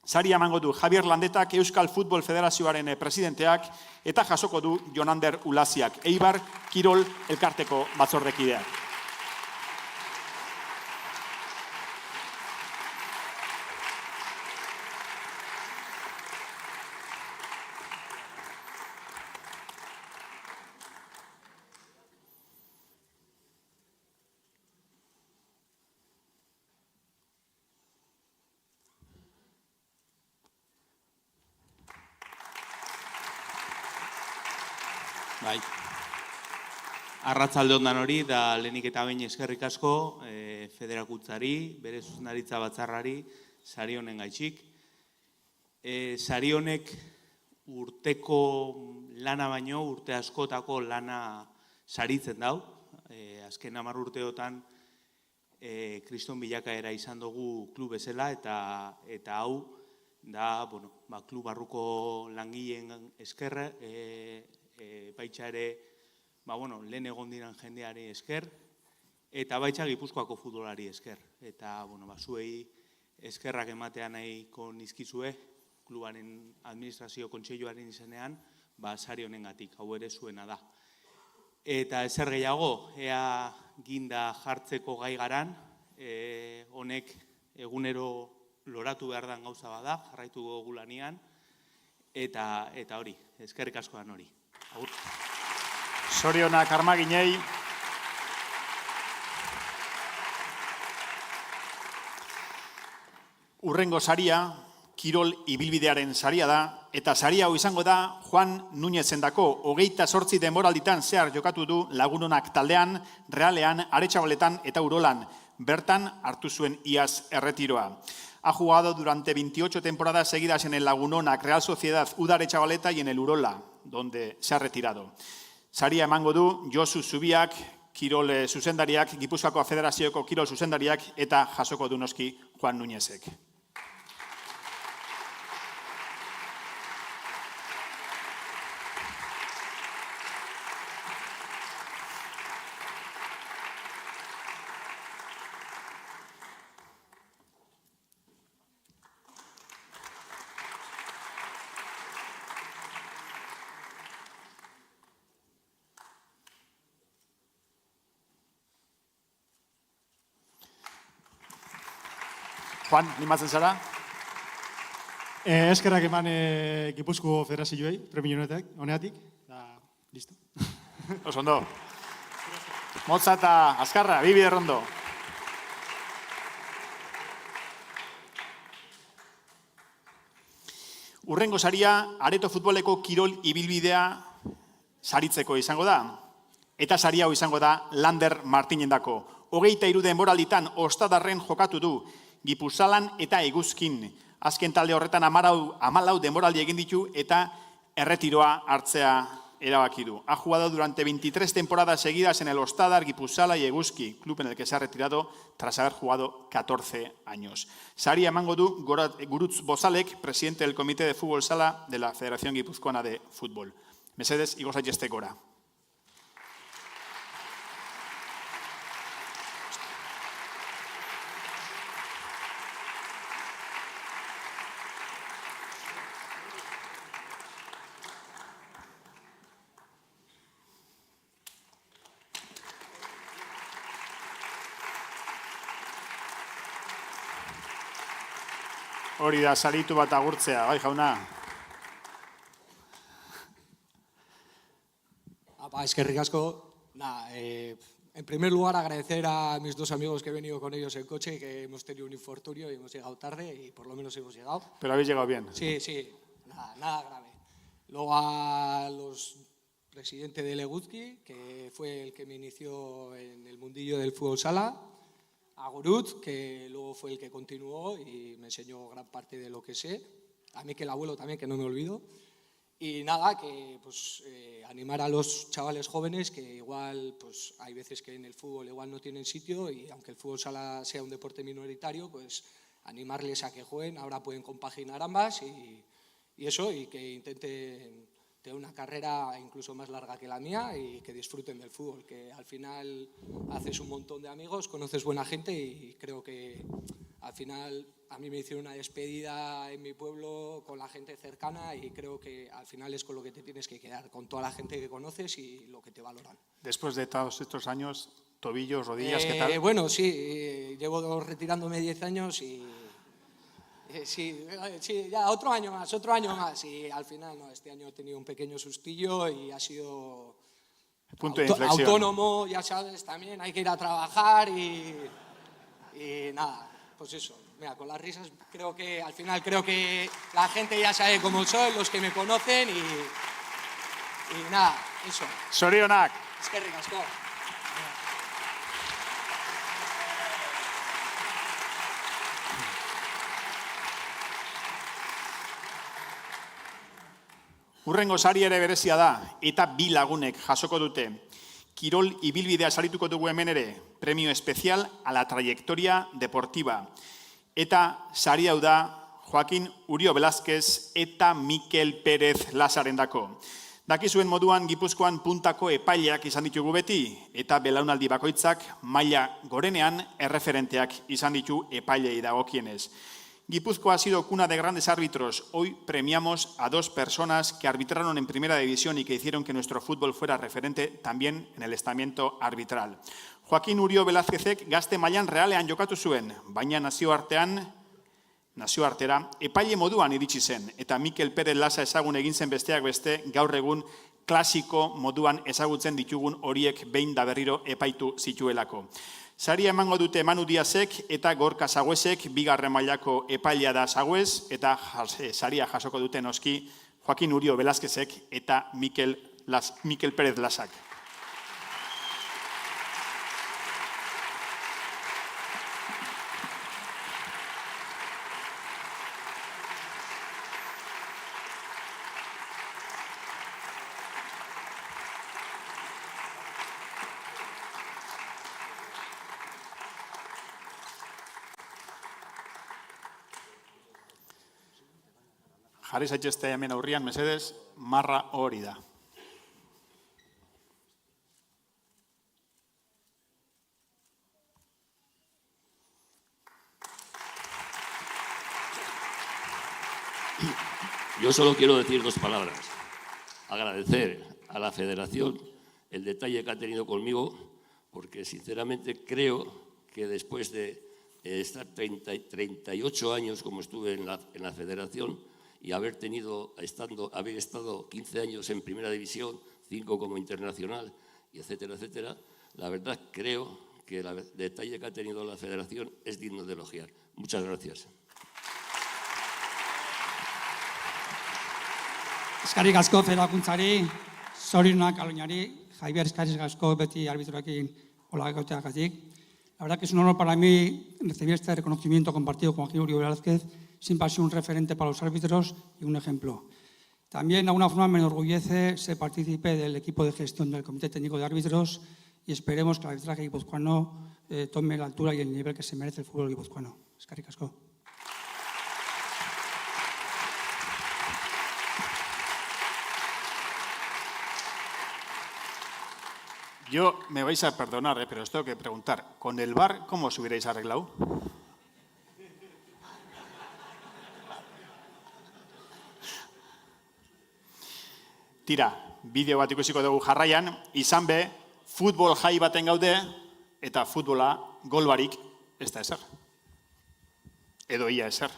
sari emango du Javier Landetak, Euskal Futbol Federazioaren presidenteak, eta jasoko du Jonander Ulaziak, Eibar Kirol Elkarteko batzordekideak. Bai. Arratsalde on danori da lehenik eta behin eskerrik asko federakuntzari, bere zuzendaritza batzarrari, sari honen gaitxik. Sari honek urteko lana baino, urte askotako lana saritzen dau. Azken 10 urteotan kriston bilakaera izan dugu klub bezala eta hau da, klub barruko langileen eskerra, baitza ere, lehen egon diran jendeari esker, eta baitza Gipuzkoako futbolari esker. Eta, zuei eskerrak ematean nahiko nizkizue, klubaren administrazio kontseiluaren izenean, sari honengatik, hau ere zuena da. Eta ezer gehiago, ea ginda jartzeko gai garan, honek egunero loratu behar den gauza bada, jarraitu gogu lanian, eta hori, eskerrik asko dan hori. Agur. Zorionak Armaginei. Urrengo saria, kirol ibilbidearen saria da, eta saria hau izango da Juan Núñezendako 28 denboralditan zehar jokatu du Lagunonak taldean, Realean, Aretxabaletan eta Urolan. Bertan hartu zuen iaz erretiroa. Ha jugado durante 28 temporadas seguidas en el Lagunonak, Real Sociedad, UDA Aretxabaleta y en el Urola, donde se ha retirado. Saria emango du Josu Zubiak, kirol zuzendariak, Gipuzkoako Federazioko kirol zuzendariak eta jasoko du noski Juan Núñezek. Juan, animatzen zara? Eskerrak eman Gipuzko Federazioei, premio honeatik, listo. Oso ondo. Motza eta azkarra, bi bider ondo. Urrengo saria, Areto futboleko kirol ibilbidea saritzeko izango da. Eta saria hau izango da Lander Martinendako. 23 denboralditan ostadarren jokatu du, Gipuzalan eta Eguzkin. Azken talde horretan 14 denboraldi egin ditu eta erretiroa hartzea erabaki du. Ha jugado durante 23 temporadas seguidas en el Ostadar, Gipuzala y Eguzki, club en el que se ha retirado tras haber jugado 14 años. Saria emango du Gurutz Bozalek, presidente del Comité de Fútbol Sala de la Federación Guipuzcoana de Fútbol. Mesedez, igo zaitezte gora. Hori da, saritu bat agurtzea, bai jauna. Eskerrik asko. En primer lugar, agradecer a mis dos amigos que he venido con ellos en coche, que hemos tenido un infortunio y hemos llegado tarde y por lo menos hemos llegado. Pero habéis llegado bien. Sí, nada grave. Luego a los presidente del Eguzki, que fue el que me inició en el mundillo del fútbol sala. A Gurutz, que luego fue el que continuó y me enseñó gran parte de lo que sé. A mí que el abuelo también, que no me olvido. Y nada, que pues animar a los chavales jóvenes que igual pues hay veces que en el fútbol igual no tienen sitio y aunque el fútbol sala sea un deporte minoritario, pues animarles a que jueguen. Ahora pueden compaginar ambas y eso, y que intenten tener una carrera incluso más larga que la mía y que disfruten del fútbol, que al final haces un montón de amigos, conoces buena gente y creo que al final a mí me hicieron una despedida en mi pueblo con la gente cercana y creo que al final es con lo que te tienes que quedar, con toda la gente que conoces y lo que te valoran. Después de todos estos años, tobillos, rodillas, ¿qué tal? Bueno, sí, llevo retirándome 10 años y sí, ya otro año más y al final no, este año he tenido un pequeño sustillo y ha sido punto de inflexión. Autónomo, ya sabes, también hay que ir a trabajar y nada, pues eso. Mira, con las risas creo que al final la gente ya sabe cómo soy, los que me conocen y nada, eso. Zorionak. Eskerrik asko. Urrengo sari ere berezia da, eta bi lagunek jasoko dute. Kirol ibilbidea sarituko dugu hemen ere, premio especial a la trayectoria deportiva. Eta sari hau da Joaquin Urio Velázquez eta Mikel Pérez Lazarendako. Dakizuen moduan Gipuzkoan puntako epaileak izan ditugu beti, eta belaunaldi bakoitzak maila gorenean erreferenteak izan ditu epailei dagokienez. Guipúzcoa ha sido cuna de grandes árbitros. Hoy premiamos a 2 personas que arbitraron en primera división y que hicieron que nuestro fútbol fuera referente también en el estamento arbitral. Joaquín Urio Velázquezek gazte mailan realean jokatu zuen, baina nazioartera epaile moduan iritsi zen, eta Mikel Pérez Lasa ezagun egin zen besteak beste gaur egun klasiko moduan ezagutzen ditugun horiek behin da berriro epaitu zituelako. Saria emango dute Manu Diazek eta Gorka Sagüesek, 2. mailako epailea da Sagües, eta saria jasoko dute noski Joaquín Urio Velázquezek eta Mikel Pérez Lasak. Jarri zaitezte hemen aurrian, mesedez, marra hori da. Yo solo quiero decir 2 palabras. Agradecer a la Federación el detalle que ha tenido conmigo, porque sinceramente creo que después de estar 38 años como estuve en la Federación, y haber estado 15 años en primera división, 5 como internacional, y etcétera, etcétera, la verdad creo que el detalle que ha tenido la Federación es digno de elogiar. Muchas gracias. Eskerrik asko federakuntzari, zorionak Aloñari, Javier eskerrik asko beti arbitroekin hola egoteagatik. La verdad que es un honor para mí recibir este reconocimiento compartido con Joaquín Urio Velázquez, siempre ha sido un referente para los árbitros y un ejemplo. También, de alguna forma, me enorgullece ser partícipe del equipo de gestión del Comité Técnico de Árbitros y esperemos que el arbitraje guipuzcoano tome la altura y el nivel que se merece el fútbol guipuzcoano. Eskerrik asko. Yo me vais a perdonar, pero os tengo que preguntar, ¿con el VAR cómo os hubierais arreglado? Tira, bideo bat ikusiko dugu jarraian, izan be, futbol jai baten gaude, eta futbola gol barik ez da ezer. Edo ia ezer.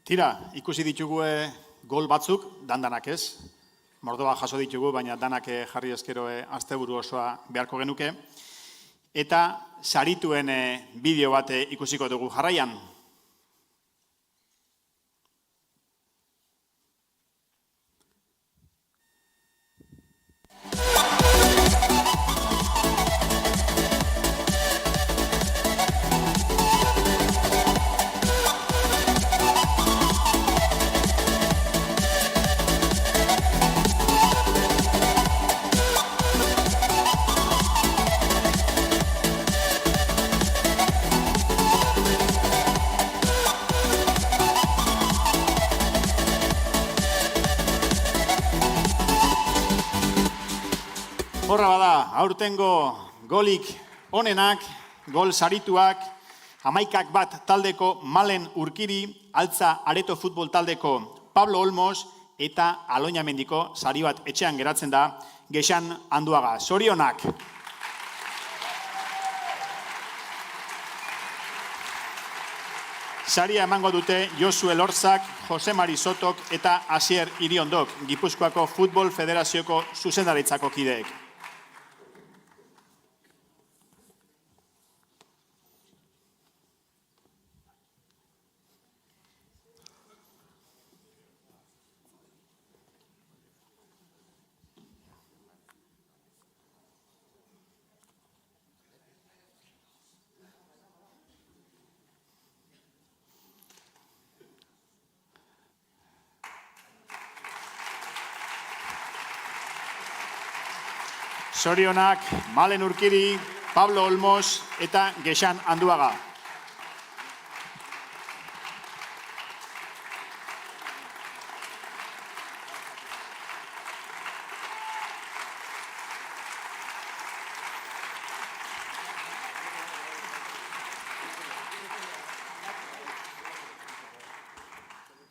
Tira, ikusi ditugu gol batzuk, dandanak ez. Mordoa jaso ditugu, baina danak jarri eskero asteburu osoa beharko genuke. eta sarituen bideo bat ikusiko dugu jarraian. Horra bada, aurtengo golik onenak, gol sarituak, 11 taldeko Malen Urkiri, Altza Areto futbol taldeko Pablo Olmos eta Aloñamendiko sari bat etxean geratzen da Gexan Anduaga. Zorionak! Saria emango dute Josu Elorzak, Jose Mari Sotok eta Asier Iriondok, Gipuzkoako Futbol Federazioko zuzendaritzako kideek. Zorionak, Malen Urkiri, Pablo Olmos eta Gexan Anduaga.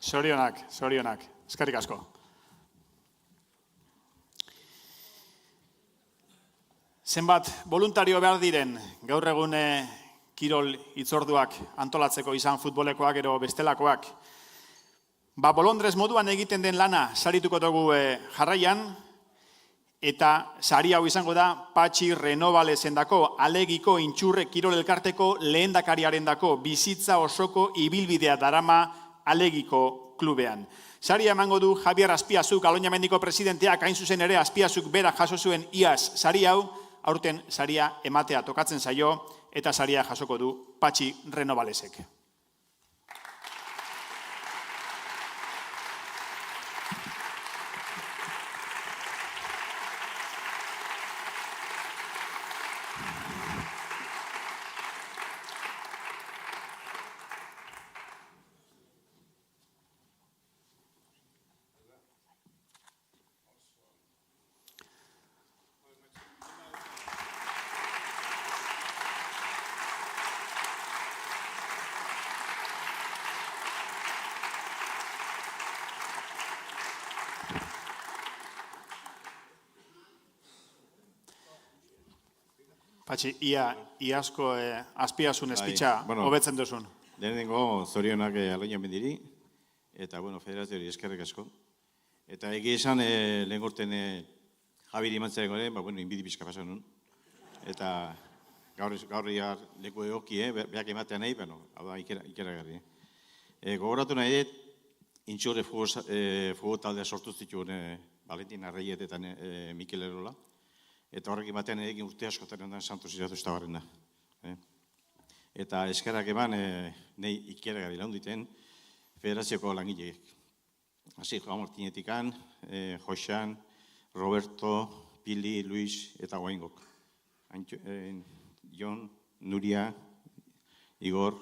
Zorionak, zorionak. Eskerrik asko. Zenbat voluntario behar diren gaur egun kirol hitzorduak antolatzeko izan futbolekoak ero bestelakoak. Bolondrez moduan egiten den lana sarituko dugu jarraian, eta sari hau izango da Patxi Renovalesendako Alegiko Intxurre Kirol Elkarteko lehendakariarendako bizitza osoko ibilbidea darama Alegiko klubean. Saria emango du Javier Azpiazuk, Aloñamendiko presidenteak, hain zuzen ere Azpiazuk berak jaso zuen iaz sari hau, aurten saria ematea tokatzen zaio eta saria jasoko du Patxi Renovalesek. Patxi, iazko Azpiazun espitxa hobetzen duzun. Lehenengo zorionak Aloñamendiri, eta federazioari eskerrik asko. Eta egia esan lehen gorten Javiri mantzaren gore, inbidi pixka pasan nun. Eta gaur leku egoki, behak ematean nahi, hau da ikeragarri. Gogoratu nahi dut, Intxurre fugo taldea sortu zituen Valentin Arraiet eta Mikel Erola. Eta horrek ematean egin urte askotan ondan Santos iratu estabarren da. Eta eskerrak eman nahi ikeragarri launditen federazioko langileek. Hasi, Joan Martinetikan, Josean, Roberto, Pili, Luis eta Oaingok. Jon, Nuria, Igor,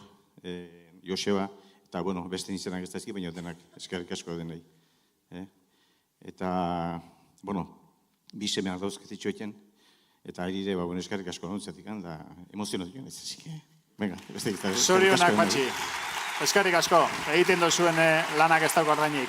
Joseba, eta beste nintzen ez da ezki, baina denak eskerrik asko denei. Eta, bi semeak dauzketitxoetan, eta erire, eskerrik asko nintzatik, da emozionatu joan ez ezik. Zorionak, Patxi. Eskerrik asko, egiten duzuen lanak ez dauko ordainik.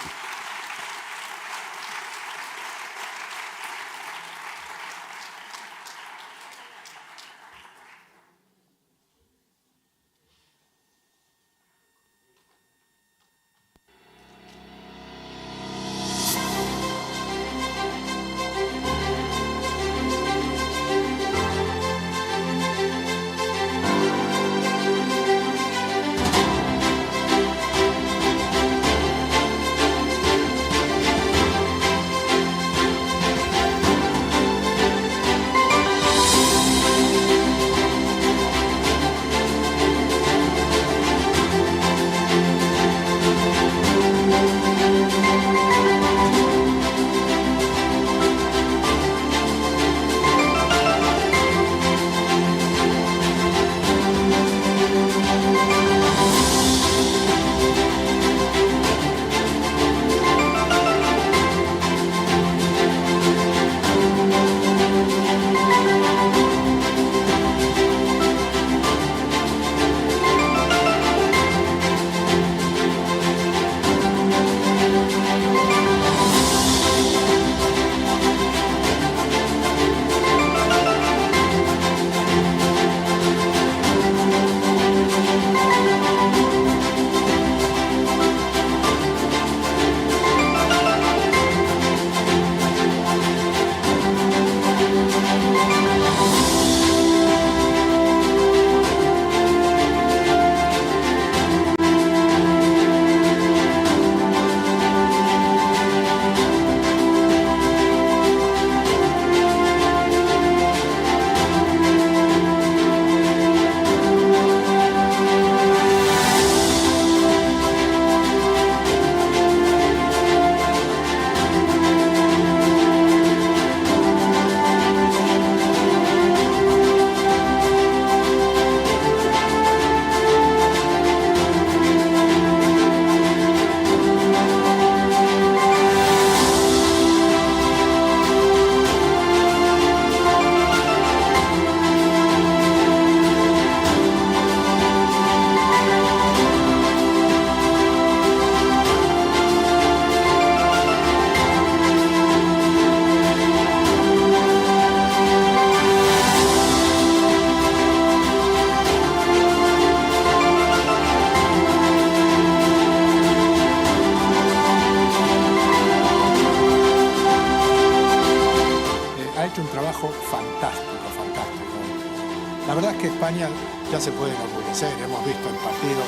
La verdad es que España ya se puede enorgullecer. Hemos visto el partido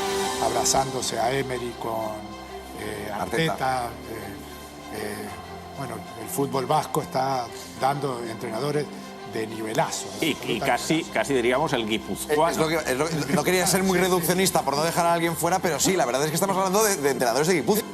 abrazándose a Emery con Arteta. Bueno, el fútbol vasco está dando entrenadores de nivelazo. Y casi diríamos el guipuzcoano. No quería ser muy reduccionista por no dejar a alguien fuera, pero sí, la verdad es que estamos hablando de entrenadores de Guipúzcoa.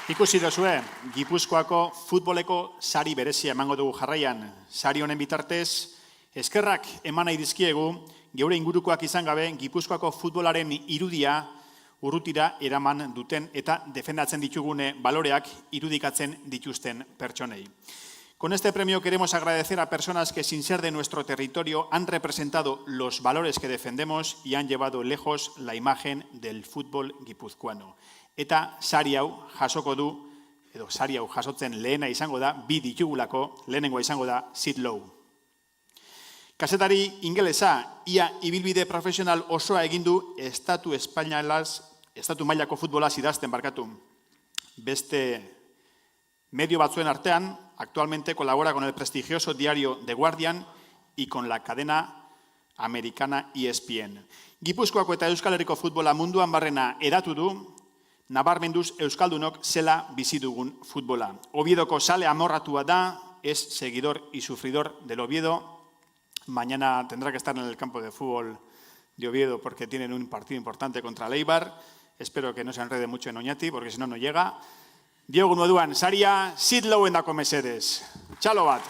Ikusi duzue, Gipuzkoako futboleko sari berezia emango dugu jarraian. Sari honen bitartez, eskerrak eman nahi dizkiegu, geure ingurukoak izan gabe, Gipuzkoako futbolaren irudia urrutira eraman duten eta defendatzen ditugune baloreak irudikatzen dituzten pertsonei. Con este premio queremos agradecer a personas que sin ser de nuestro territorio han representado los valores que defendemos y han llevado lejos la imagen del fútbol guipuzcoano. Eta sari hau jasoko du, edo sari hau jasotzen lehena izango da, bi ditugulako, lehenengoa izango da Sid Lowe. Kazetari ingelesa, ia ibilbide profesional osoa egin du estatu mailako futbolaz idazten barkatu. Beste medio batzuen artean, actualmente colabora con el prestigioso diario The Guardian y con la cadena americana ESPN. Gipuzkoako eta Euskal Herriko futbola munduan barrena eratu du, nabarmenduz euskaldunok zela bizi dugun futbola. Oviedoko sale amorratua da, es seguidor y sufridor del Oviedo. Mañana tendrá que estar en el campo de fútbol de Oviedo porque tienen un partido importante contra Leibar. Espero que no se enrede mucho en Oñati porque si no, no llega. Diego moduan, saria Sid Lowen dako mesedez. Txalo bat.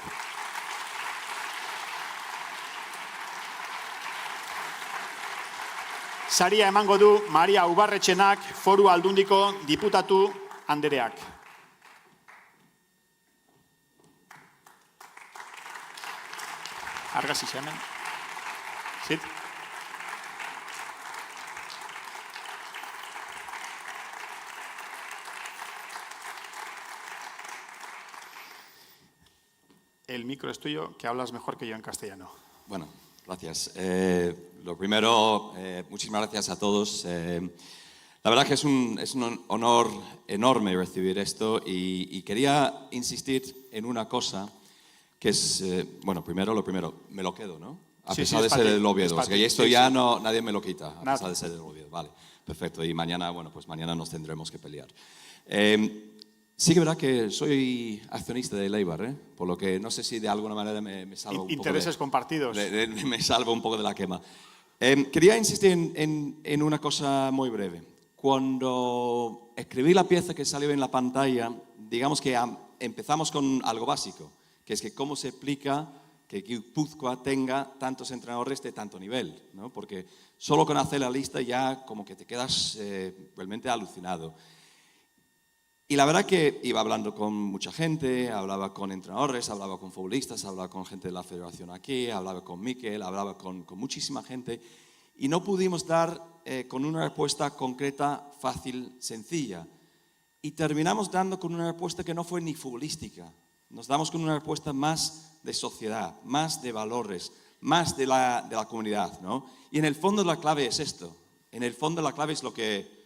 Saria emango du Maria Ubarretxenak, Foru Aldundiko diputatu andereak. Argaz izamen. Zit. El micro es tuyo, que hablas mejor que yo en castellano. Bueno, gracias. Lo primero, muchísimas gracias a todos. La verdad que es un honor enorme recibir esto y quería insistir en una cosa que es, bueno, lo primero, me lo quedo, ¿no? A pesar de ser el Oviedo. Y esto ya no, nadie me lo quita, a pesar de ser el Oviedo. Vale, perfecto. Y mañana, bueno, pues mañana nos tendremos que pelear. Sí que es verdad que soy accionista de Leibar, por lo que no sé si de alguna manera me salvo un poco intereses compartidos. Me salvo un poco de la quema. Quería insistir en una cosa muy breve. Cuando escribí la pieza que salió en la pantalla, digamos que empezamos con algo básico, que es que cómo se explica que Guipúzcoa tenga tantos entrenadores de tanto nivel, ¿no? Porque solo con hacer la lista ya como que te quedas realmente alucinado. Y la verdad que iba hablando con mucha gente, hablaba con entrenadores, hablaba con futbolistas, hablaba con gente de la federación aquí, hablaba con Mikel, hablaba con muchísima gente y no pudimos dar con una respuesta concreta, fácil, sencilla. Y terminamos dando con una respuesta que no fue ni futbolística. Nos damos con una respuesta más de sociedad, más de valores, más de la comunidad, ¿no? Y en el fondo la clave es esto. En el fondo la clave es lo que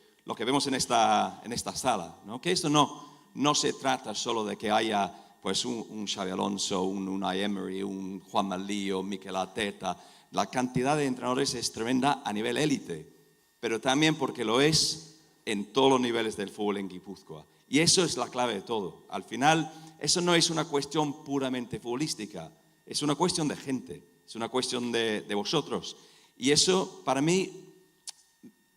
vemos en esta sala, ¿no? Que esto no se trata solo de que haya pues, un Xabi Alonso, un Unai Emery, un Juan Malillo, Mikel Arteta. La cantidad de entrenadores es tremenda a nivel élite, pero también porque lo es en todos los niveles del fútbol en Guipúzcoa. Y eso es la clave de todo. Al final, eso no es una cuestión puramente futbolística, es una cuestión de gente, es una cuestión de vosotros. Y eso, para mí,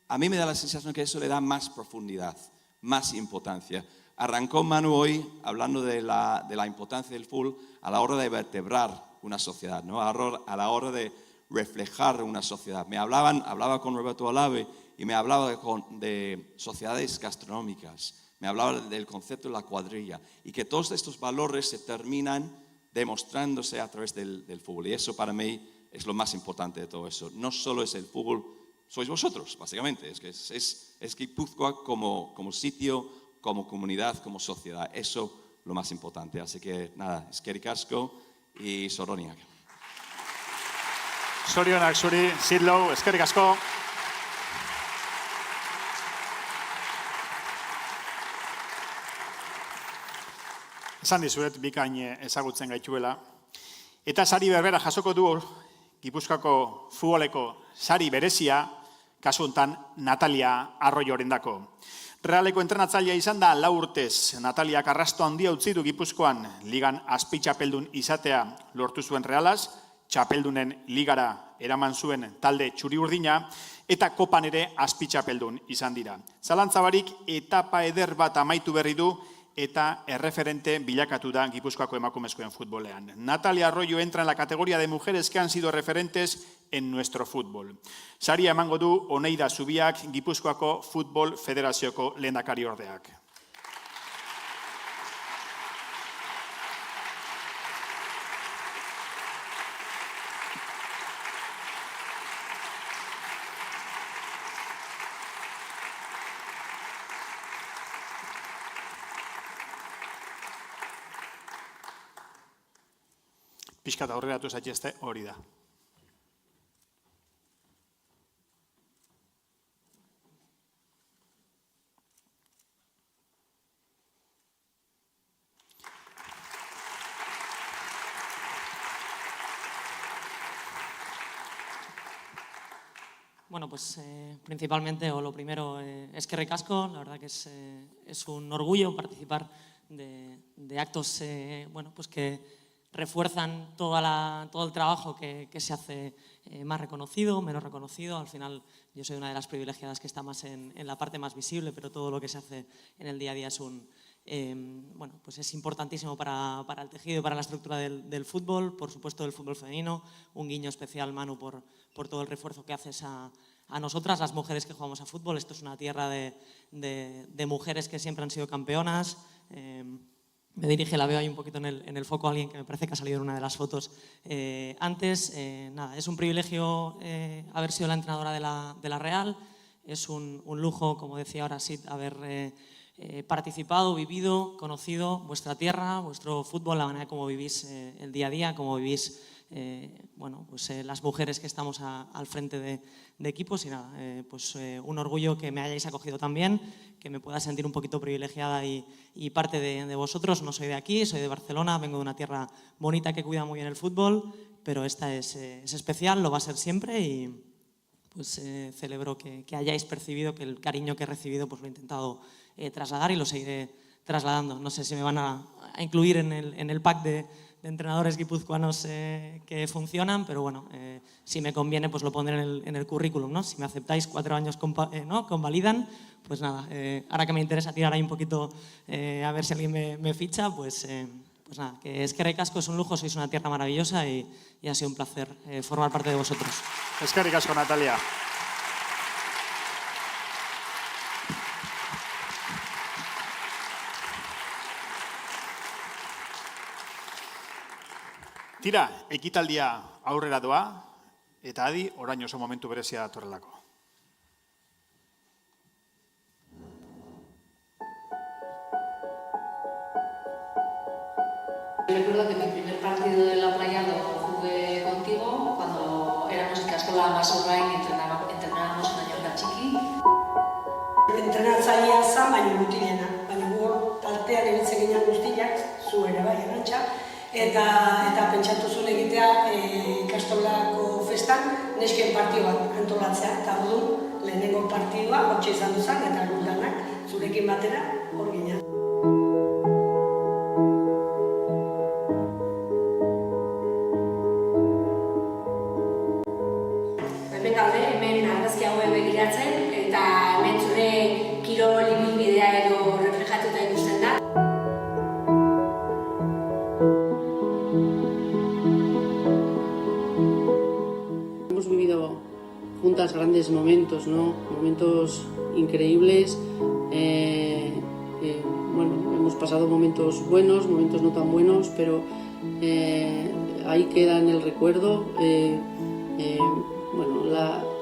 a mí me da la sensación que eso le da más profundidad, más importancia. Arrancó Manu hoy hablando de la importancia del fútbol a la hora de vertebrar una sociedad, ¿no? A la hora de reflejar una sociedad. Hablaba con Roberto Olave y me hablaba de sociedades gastronómicas, me hablaba del concepto de la cuadrilla y que todos estos valores se terminan demostrándose a través del fútbol. Y eso para mí es lo más importante de todo eso. No solo es el fútbol, sois vosotros, básicamente. Es Guipúzcoa como sitio, como comunidad, como sociedad. Eso lo más importante. Así que nada, eskerrik asko y zorionak. Zorionak zuri, Sid Lowe, eskerrik asko. Esan dizuet, bikain ezagutzen gaituela. Eta sari berbera jasoko du Gipuzkoako futboleko sari berezia, kasu hontan Natalia Arroyorendako. Realeko entrenatzailea izan da 4 urtez. Nataliak arrasto handia utzi du Gipuzkoan, ligan azpi txapeldun izatea lortu zuen Realaz, txapeldunen ligara eraman zuen talde txuri urdina, eta kopan ere azpi txapeldun izan dira. Zalantzabarik etapa eder bat amaitu berri du, eta erreferente bilakatu da Gipuzkoako emakumezkoen futbolean. Natalia Arroyo entra en la categoría de mujeres que han sido referentes en nuestro fútbol. Saria emango du Oneida Zubiak Gipuzkoako Futbol Federazioko lehendakariordeak. Pixkat aurreratu zaitezte hori da. Bueno, pues principalmente, o lo primero, eskerrik asko. La verdad que es un orgullo participar de actos bueno, pues que refuerzan todo el trabajo que se hace más reconocido, menos reconocido. Al final yo soy una de las privilegiadas que está más en la parte más visible, pero todo lo que se hace en el día a día es bueno, pues es importantísimo para el tejido y para la estructura del fútbol, por supuesto del fútbol femenino. Un guiño especial, Manu, por todo el refuerzo que haces a nosotras, las mujeres que jugamos a fútbol. Esto es una tierra de mujeres que siempre han sido campeonas. Me dirige, la veo ahí un poquito en el foco, alguien que me parece que ha salido en una de las fotos antes. Nada, es un privilegio haber sido la entrenadora de la Real. Es un lujo, como decía ahora Sid, haber participado, vivido, conocido vuestra tierra, vuestro fútbol, la manera como vivís el día a día, como vivís bueno, pues, las mujeres que estamos al frente de equipos. Y nada, pues un orgullo que me hayáis acogido también, que me pueda sentir un poquito privilegiada y parte de vosotros. No soy de aquí, soy de Barcelona, vengo de una tierra bonita que cuida muy bien el fútbol, pero esta es especial, lo va a ser siempre, y pues celebro que hayáis percibido que el cariño que he recibido pues lo he intentado trasladar y lo seguiré trasladando. No sé si me van a incluir en el pack de entrenadores guipuzcoanos que funcionan, pero bueno, si me conviene pues lo pondré en el currículum, ¿no? Si me aceptáis 4 años ¿no? Convalidan, pues nada, ahora que me interesa tirar ahí un poquito a ver si alguien me ficha, pues nada, que eskerrik asko, es un lujo, sois una tierra maravillosa y ha sido un placer formar parte de vosotros. Eskerrik asko, Natalia. Tira, ekitaldia aurrera doa, eta adi, orain oso momentu berezia datorrelako. Recuerdo que mi primer partido de la playa lo jugué contigo cuando éramos ikastola Masurrain y entrenábamos en Añorga Txiki. Entrenatzailea zan, baina mutilena. Baina gu tartean ebitzen ginen guztiak, zu ere bai, Arantxa, eta pentsatu zuen egitea ikastolako festan nesken partio bat antolatzea. Eta orduan lehenengo partidua hotxe izan duzan, eta guldanak zurekin batera hor ginen. Hemen argazki haue begiratzen, eta hemen zure kirol ibilbidea edo reflejatuta ikusten da. Hemos vivido juntas grandes momentos, ¿no? Momentos increíbles. Bueno, hemos pasado momentos buenos, momentos no tan buenos, pero ahí queda en el recuerdo. Bueno,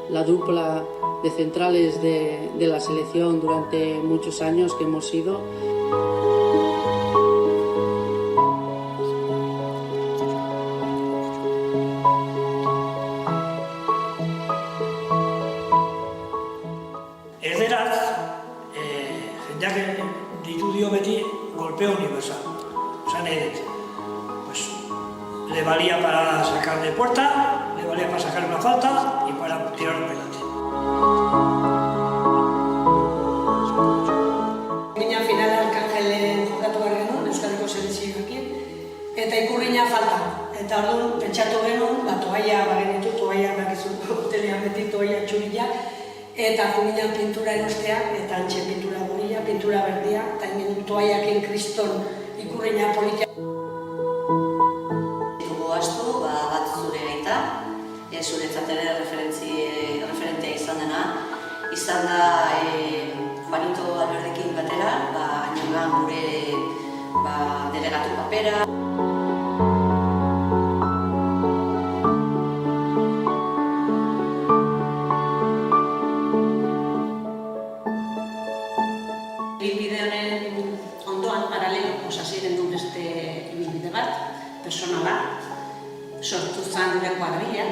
la dupla de centrales de la selección durante muchos años que hemos sido. Ederaz, jendeak ditu dio beti golpeo universal. Osa, Benet. Pues le valía para sacar de puerta, le valía para sacar una falta y para tirar un penalti. Mina finala Arkangelen jokatu behar genuen, Euskadiko selekzioekin, eta ikurrina falta. Eta orduan, pentsatu genuen, toaia bagenitu, toaia bakizu, hotelean beti toaia txurila, eta juminan pintura erostea, eta antxe pintura gorila, pintura berdia, eta ingen toaiakin kriston ikurrina politia. Dugu astu, bat zure gaita, zuretzat ere referentea izan dena. Izan da Juanito Alberdekin batera, hainoan gure delegatu papera. Ibilbide honen ondoan, paralelo, osasiren du beste ibilbide bat, personala, sortu zen gure kuadrilla.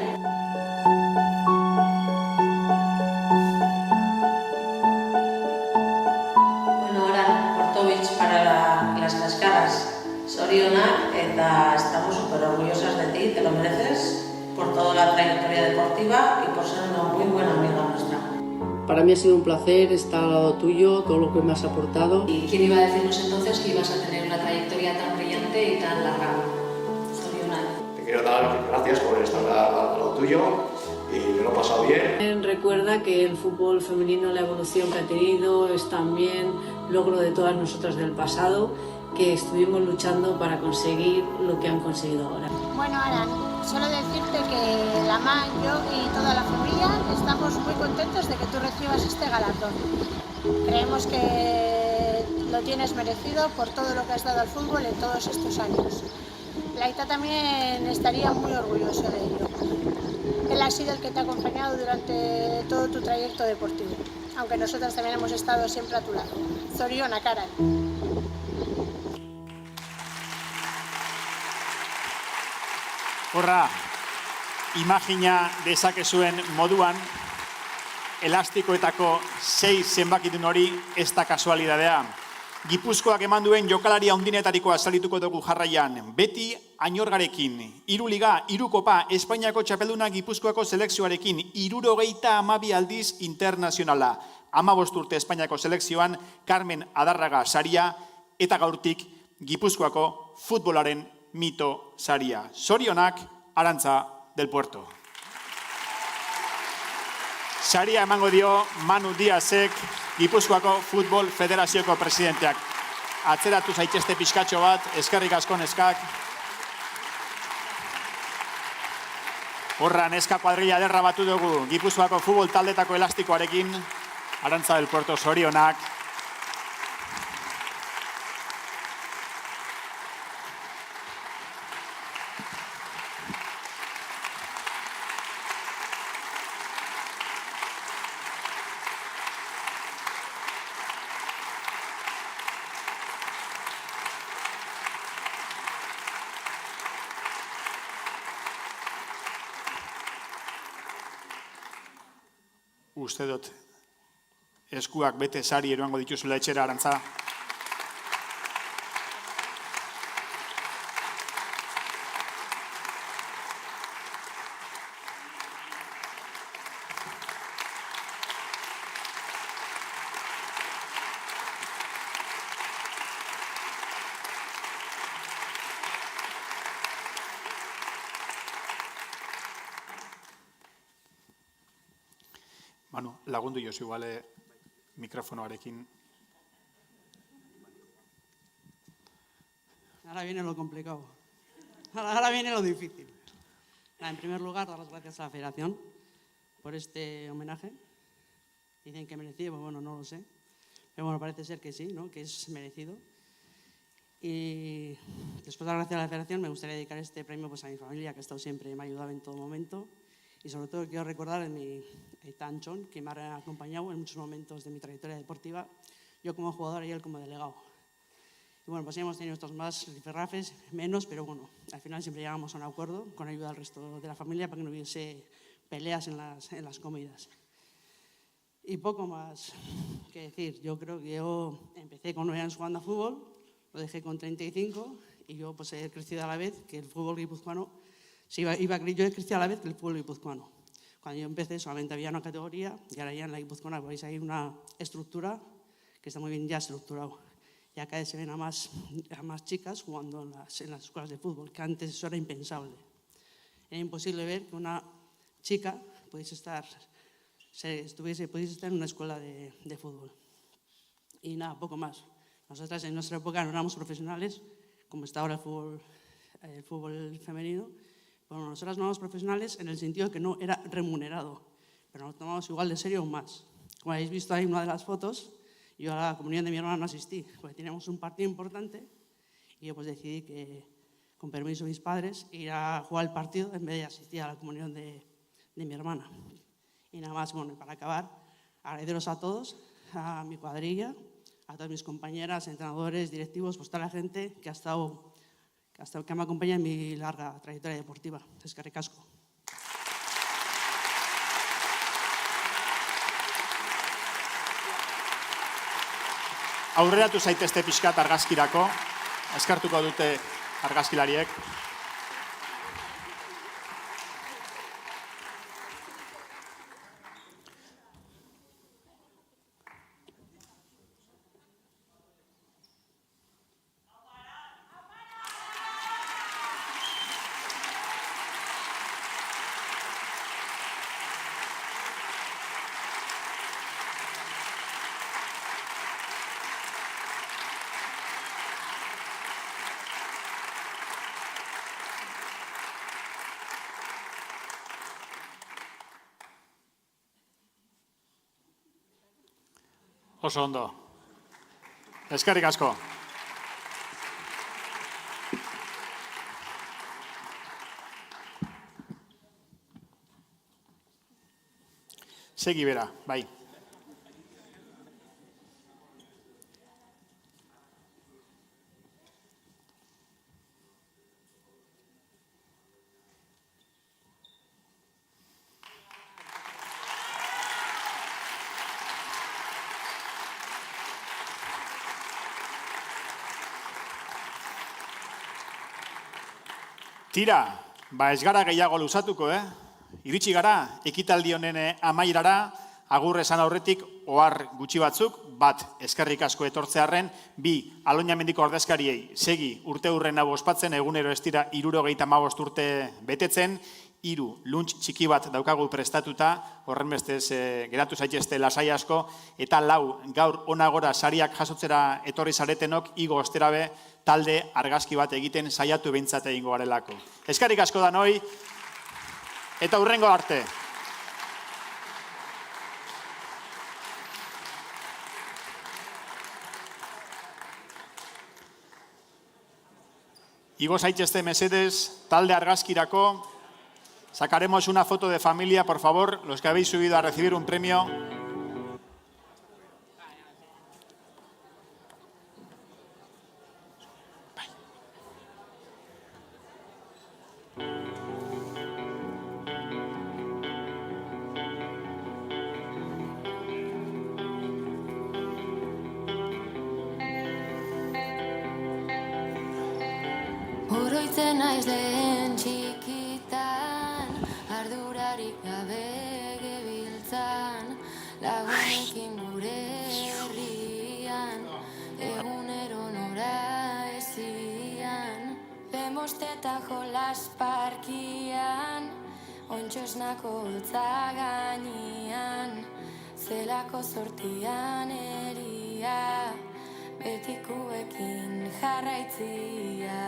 Para las cascadas, zorionak, eta estamos súper orgullosas de ti, te lo mereces por toda la trayectoria deportiva y por ser una muy buena amiga nuestra. Para mí ha sido un placer estar al lado tuyo, todo lo que me has aportado. ¿Y quién iba a decirnos entonces que ibas a tener una trayectoria tan brillante y tan larga? Zorionak. Te quiero dar las gracias por estar al lado tuyo y me lo he pasado bien. Recuerda que el fútbol femenino, la evolución que ha tenido, es también logro de todas nosotras del pasado, que estuvimos luchando para conseguir lo que han conseguido ahora. Bueno, Aran, solo decirte que la MAN, yo y toda la familia estamos muy contentos de que tú recibas este galardón. Creemos que lo tienes merecido por todo lo que has dado al fútbol en todos estos años. Laita también estaría muy orgulloso de ello. Él ha sido el que te ha acompañado durante todo tu trayecto deportivo, aunque nosotros también hemos estado siempre a tu lado. Zorionak, Aran. Horra, imagina dezakezuen moduan, elastikoetako 6 zenbakidun hori ez da kasualidadea. Gipuzkoak eman duen jokalaria handinetarikoa salituko dugu jarraian. Beti Añorgarekin, 3 liga, 3 kopa, Espainiako txapelduna Gipuzkoako selekzioarekin, 72 aldiz internazionala. 15 urte Espainiako selekzioan, Carmen Adarraga saria, eta gaurtik Gipuzkoako futbolaren mito saria. Zorionak, Arantza del Puerto. Saria emango dio Manu Diazek, Gipuzkoako Futbol Federazioko presidenteak. Atzeratu zaitezte pixkatxo bat, eskerrik asko neskak. Horra, neska kuadrilla ederra batu dugu, Gipuzkoako futbol taldetako elastikoarekin, Arantza del Puerto, zorionak. Uste dut, eskuak bete sari eroango dituzula etxera, Arantza. Manu, lagundu jozu iguale mikrofonoarekin. Ahora viene lo complicado. Ahora viene lo difícil. En primer lugar, dar las gracias a la Federación por este homenaje. Dicen que merecido, pues bueno, no lo sé. Pero bueno, parece ser que sí, ¿no? Que es merecido. Y después de dar gracias a la Federación, me gustaría dedicar este premio pues, a mi familia, que ha estado siempre, me ha ayudado en todo momento. Y sobre todo quiero recordar a mi Tanchón, que me ha acompañado en muchos momentos de mi trayectoria deportiva, yo como jugador y él como delegado. Y bueno, pues hemos tenido estos más rifirrafes, menos, pero bueno, al final siempre llegamos a un acuerdo con ayuda del resto de la familia para que no hubiese peleas en las comidas. Y poco más que decir, yo creo que yo empecé con 9 años jugando a fútbol, lo dejé con 35 y yo pues he crecido a la vez que el fútbol guipuzcoano, yo he crecido a la vez que el fútbol guipuzcoano. Cuando yo empecé solamente había una categoría y ahora ya en la guipuzcoana veis ahí una estructura que está muy bien ya estructurado. Ya cada vez se ven a más chicas jugando en las escuelas de fútbol, que antes eso era impensable. Era imposible ver que una chica pudiese estar en una escuela de fútbol. Y nada, poco más. Nosotras en nuestra época no éramos profesionales, como está ahora el fútbol femenino. Bueno, nosotras no éramos profesionales en el sentido de que no era remunerado, pero nos tomamos igual de serio o más. Como habéis visto ahí en una de las fotos, yo a la comunión de mi hermana no asistí, porque teníamos un partido importante y yo pues decidí que, con permiso de mis padres, ir a jugar el partido en vez de asistir a la comunión de mi hermana. Y nada más, bueno, para acabar, agradeceros a todos, a mi cuadrilla, a todas mis compañeras, entrenadores, directivos, pues toda la gente que me acompaña en mi larga trayectoria deportiva. Eskerrik asko. Aurreratu zaitezte pixkat argazkirako, eskartuko dute argazkilariek. Oso ondo. Eskerrik asko. Segi bera, bai. Tira, ez gara gehiago luzatuko, Iritsi gara, ekitaldi honen amaierara, agur esan aurretik, ohar gutxi batzuk, bat, eskerrik asko etortzearren, bi, Aloñamendiko ordezkariei, segi, urte hurren hau ospatzen, egunero ez dira 75 urte betetzen, 3, luntz txiki bat daukagu prestatuta, horren bestez geratu zaitezte lasai asko, eta 4, gaur onagora sariak jasotzera etorri zaretenok, igo osterabe talde argazki bat egiten saiatu behintzat egingo garelako. Eskerrik asko danoi, eta hurrengo arte. Igo zaitezte mesedez, talde argazkirako. Sacaremos una foto de familia, por favor, los que habéis subido a recibir un premio. Oroitzen naiz lehen txikitan, ardurarik gabe gebiltzan, lagunekin gure herrian, egunero nora ezian. Bemosteta jolas parkian, ontxosnako hotza gainean, zelako sortian eria, betikuekin jarraitzia.